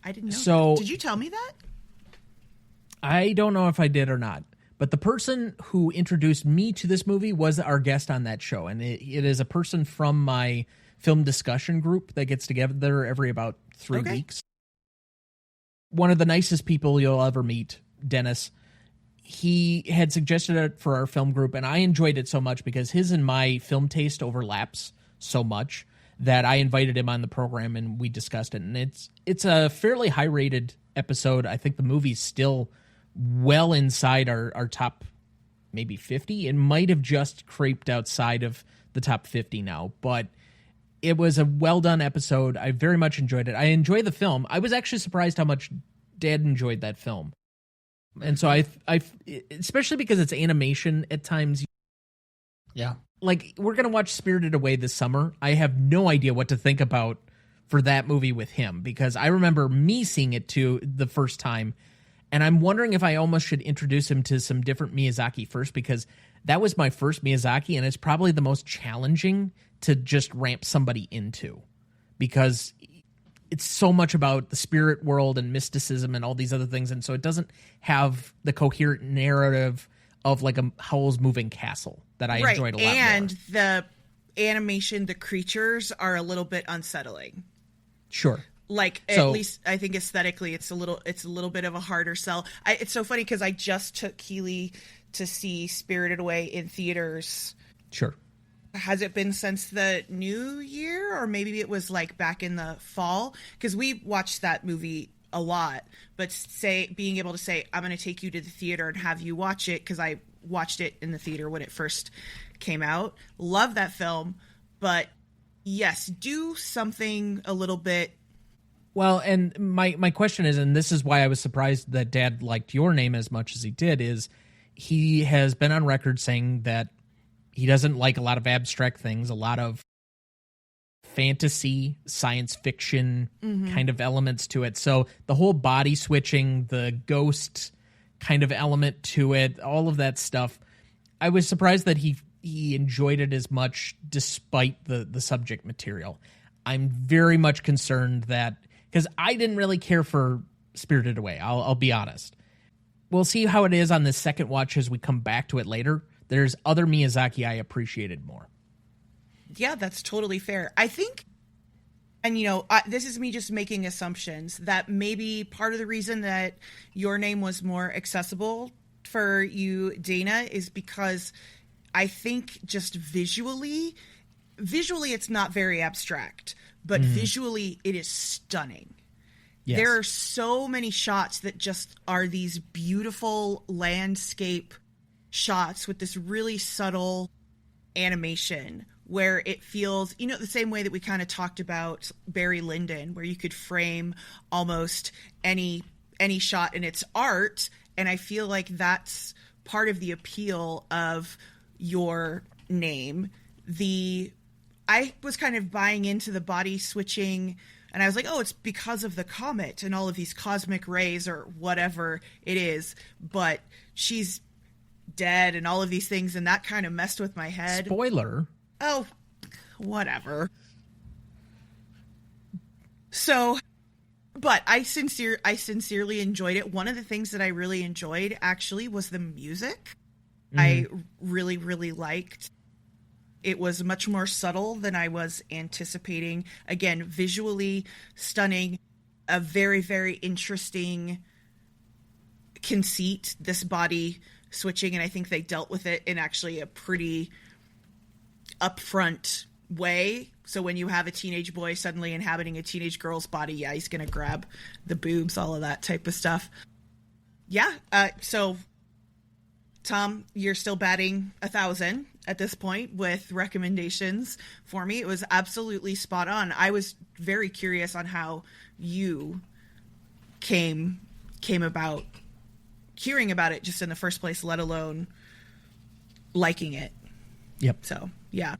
I didn't know. So, that. Did you tell me that? I don't know if I did or not. But the person who introduced me to this movie was our guest on that show. And it is a person from my film discussion group that gets together every about 3 weeks. One of the nicest people you'll ever meet, Dennis. He had suggested it for our film group, and I enjoyed it so much because his and my film taste overlaps so much that I invited him on the program and we discussed it. And it's a fairly high-rated episode. I think the movie's still well inside our top maybe 50. It might have just creeped outside of the top 50 now, but it was a well-done episode. I very much enjoyed it. I enjoy the film. I was actually surprised how much Dad enjoyed that film. And so I especially because it's animation at times. Yeah. Like, we're going to watch Spirited Away this summer. I have no idea what to think about for that movie with him, because I remember me seeing it too the first time. And I'm wondering if I almost should introduce him to some different Miyazaki first, because that was my first Miyazaki, and it's probably the most challenging to just ramp somebody into, because it's so much about the spirit world and mysticism and all these other things. And so it doesn't have the coherent narrative of like a Howl's Moving Castle that I enjoyed a lot more. And the animation, the creatures are a little bit unsettling. Sure. Like, at least I think aesthetically it's a little bit of a harder sell. It's so funny because I just took Keely to see Spirited Away in theaters. Sure. Has it been since the new year, or maybe it was like back in the fall? Because we watched that movie a lot, but being able to say, I'm going to take you to the theater and have you watch it, because I watched it in the theater when it first came out. Love that film, but yes, do something a little bit. Well, and my question is, and this is why I was surprised that Dad liked Your Name as much as he did, is he has been on record saying that he doesn't like a lot of abstract things, a lot of fantasy, science fiction kind of elements to it. So the whole body switching, the ghost kind of element to it, all of that stuff, I was surprised that he enjoyed it as much despite the subject material. I'm very much concerned that, because I didn't really care for Spirited Away, I'll be honest. We'll see how it is on the second watch as we come back to it later. There's other Miyazaki I appreciated more. Yeah, that's totally fair. I think, and this is me just making assumptions, that maybe part of the reason that Your Name was more accessible for you, Dana, is because I think just visually it's not very abstract, but visually it is stunning. Yes. There are so many shots that just are these beautiful landscape shots with this really subtle animation where it feels, the same way that we kind of talked about Barry Lyndon, where you could frame almost any shot in its art. And I feel like that's part of the appeal of Your Name. I was kind of buying into the body switching, and I was like, oh, it's because of the comet and all of these cosmic rays or whatever it is, but she's dead and all of these things, and that kind of messed with my head. Spoiler. Oh, whatever. So, but I sincerely enjoyed it. One of the things that I really enjoyed actually was the music. I really, really liked It was much more subtle than I was anticipating. Again, visually stunning, a very, very interesting conceit, this body switching, and I think they dealt with it in actually a pretty upfront way. So when you have a teenage boy suddenly inhabiting a teenage girl's body, yeah, he's going to grab the boobs, all of that type of stuff. Yeah, so Tom, you're still batting 1,000 at this point with recommendations for me. It was absolutely spot on. I was very curious on how you came about hearing about it just in the first place, let alone liking it. Yep. So, yeah,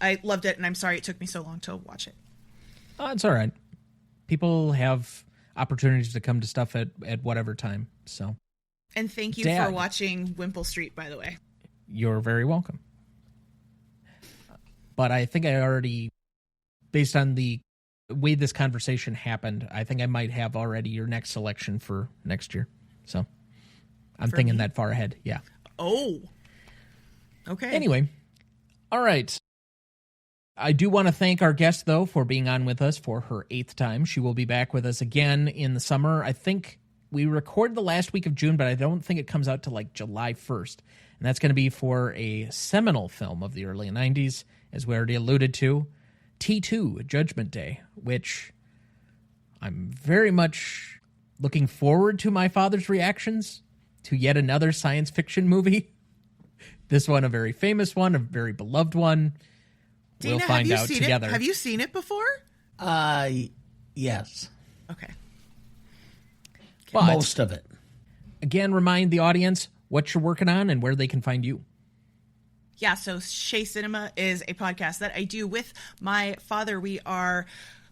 I loved it, and I'm sorry it took me so long to watch it. It's all right. People have opportunities to come to stuff at whatever time, so. And thank you Dad, for watching Wimple Street, by the way. You're very welcome. But I think I already, based on the way this conversation happened, I think I might have already your next selection for next year. So I'm thinking that far ahead. Yeah. Oh. Okay. Anyway. All right. I do want to thank our guest, though, for being on with us for her 8th time. She will be back with us again in the summer. I think we record the last week of June, but I don't think it comes out till like July 1st. And that's going to be for a seminal film of the early 90s, as we already alluded to, T2, Judgment Day, which I'm very much looking forward to my father's reactions to yet another science fiction movie. This one, a very famous one, a very beloved one. Dana, we'll find out seen together. It? Have you seen it before? Yes. Okay. But, most of it. Again, remind the audience what you're working on and where they can find you. Yeah, so Shea Cinema is a podcast that I do with my father. We are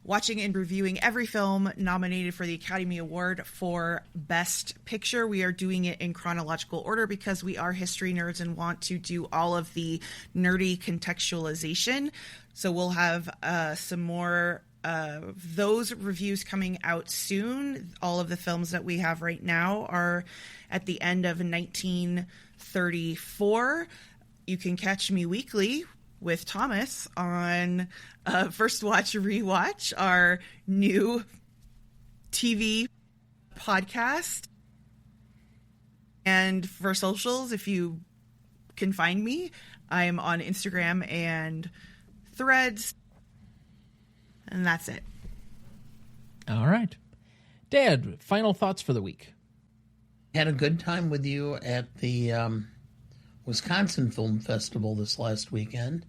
watching and reviewing every film nominated for the Academy Award for Best Picture. We are doing it in chronological order because we are history nerds and want to do all of the nerdy contextualization. So we'll have some more of those reviews coming out soon. All of the films that we have right now are at the end of 1934. You can catch me weekly with Thomas on First Watch Rewatch, our new TV podcast. And for socials, if you can find me, I am on Instagram and Threads. And that's it. All right. Dad, final thoughts for the week. Had a good time with you at the Wisconsin Film Festival this last weekend.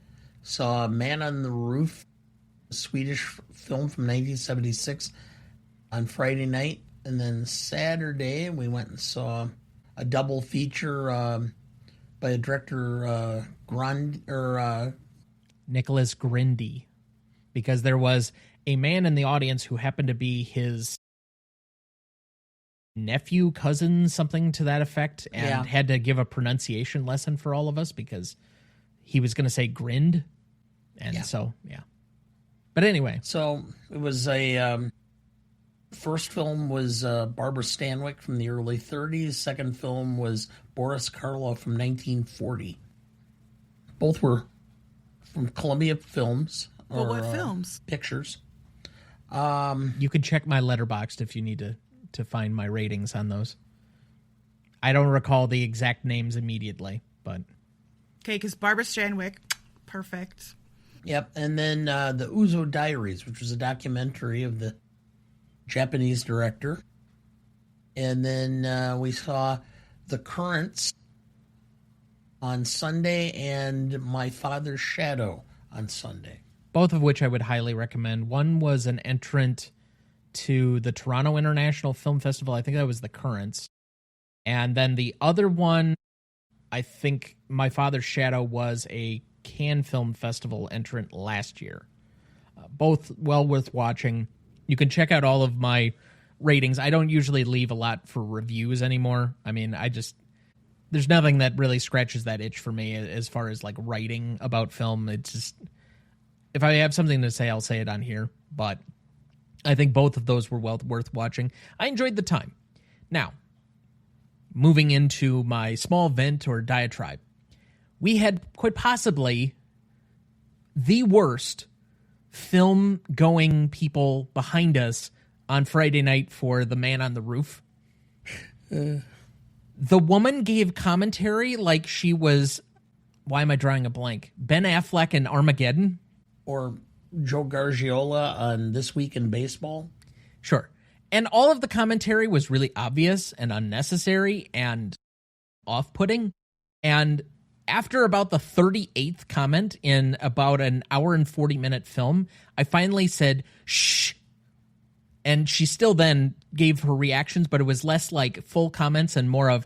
Saw Man on the Roof, a Swedish film from 1976 on Friday night. And then Saturday, we went and saw a double feature by a director, Nicholas Grindy. Because there was a man in the audience who happened to be his nephew, cousin, something to that effect, and had to give a pronunciation lesson for all of us because he was going to say grind. And so. But anyway. So it was a... first film was Barbara Stanwyck from the early 30s. Second film was Boris Karloff from 1940. Both were from Columbia Films. Well, what films? Pictures. You could check my Letterboxd if you need to find my ratings on those. I don't recall the exact names immediately, but... Okay, because Barbara Stanwyck, perfect. Yep, and then the Uzo Diaries, which was a documentary of the Japanese director. And then we saw The Currents on Sunday and My Father's Shadow on Sunday. Both of which I would highly recommend. One was an entrant to the Toronto International Film Festival. I think that was The Currents. And then the other one, I think My Father's Shadow was a Cannes Film Festival entrant last year. Both well worth watching. You can check out all of my ratings. I don't usually leave a lot for reviews anymore. I mean, there's nothing that really scratches that itch for me as far as like writing about film. It's just, if I have something to say, I'll say it on here. But I think both of those were well worth watching. I enjoyed the time. Now, moving into my small vent or diatribe, we had quite possibly the worst film-going people behind us on Friday night for The Man on the Roof. The woman gave commentary like she was, why am I drawing a blank? Ben Affleck in Armageddon? Or Joe Gargiola on This Week in Baseball? Sure. And all of the commentary was really obvious and unnecessary and off-putting. And after about the 38th comment in about an hour and 40-minute film, I finally said, shh. And she still then gave her reactions, but it was less like full comments and more of,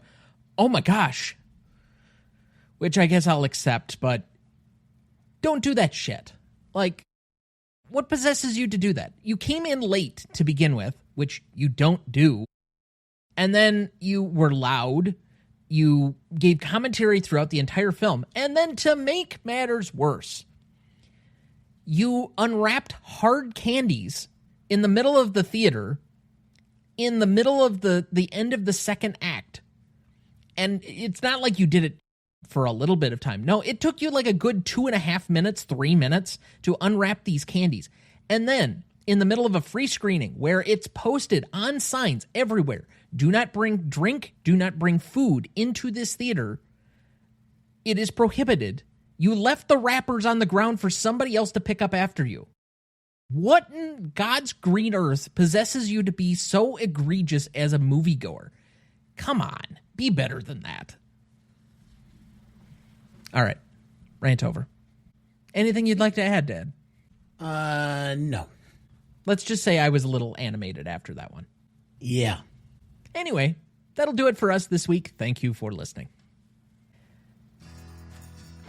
oh my gosh. Which I guess I'll accept, but don't do that shit. Like, what possesses you to do that? You came in late to begin with, which you don't do. And then you were loud. You gave commentary throughout the entire film. And then to make matters worse, you unwrapped hard candies in the middle of the theater, in the middle of the end of the second act. And it's not like you did it for a little bit of time. No, it took you like a good 2.5 minutes, 3 minutes to unwrap these candies. And then in the middle of a free screening where it's posted on signs everywhere, do not bring drink, do not bring food into this theater. It is prohibited. You left the wrappers on the ground for somebody else to pick up after you. What in God's green earth possesses you to be so egregious as a moviegoer? Come on, be better than that. All right, rant over. Anything you'd like to add, Dad? No. Let's just say I was a little animated after that one. Yeah. Anyway, that'll do it for us this week. Thank you for listening.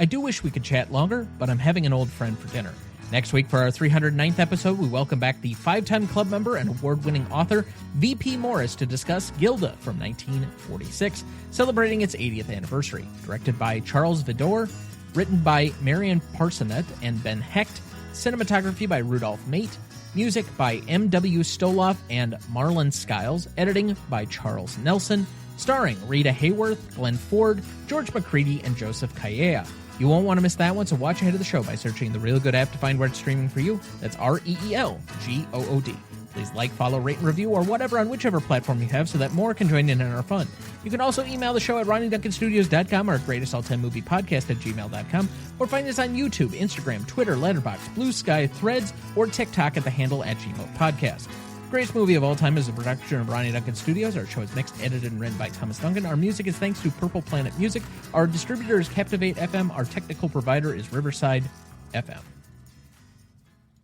I do wish we could chat longer, but I'm having an old friend for dinner. Next week, for our 309th episode, we welcome back the 5-time club member and award-winning author V.P. Morris to discuss Gilda from 1946, celebrating its 80th anniversary. Directed by Charles Vidor, written by Marion Parsonet and Ben Hecht, cinematography by Rudolph Mate, music by M.W. Stoloff and Marlon Skiles, editing by Charles Nelson, starring Rita Hayworth, Glenn Ford, George McCready, and Joseph Calleja. You won't want to miss that one, so watch ahead of the show by searching the Real Good app to find where it's streaming for you. That's REELGOOD. Please like, follow, rate, and review, or whatever on whichever platform you have so that more can join in our fun. You can also email the show at RonnieDuncanStudios.com or at GreatestAllTimeMoviePodcast@gmail.com, or find us on YouTube, Instagram, Twitter, Letterboxd, Blue Sky, Threads, or TikTok at the handle @GMOPodcast. Greatest Movie of All Time is a production of Ronnie Duncan Studios. Our show is mixed, edited, and written by Thomas Duncan. Our music is thanks to Purple Planet Music. Our distributor is Captivate FM. Our technical provider is Riverside FM.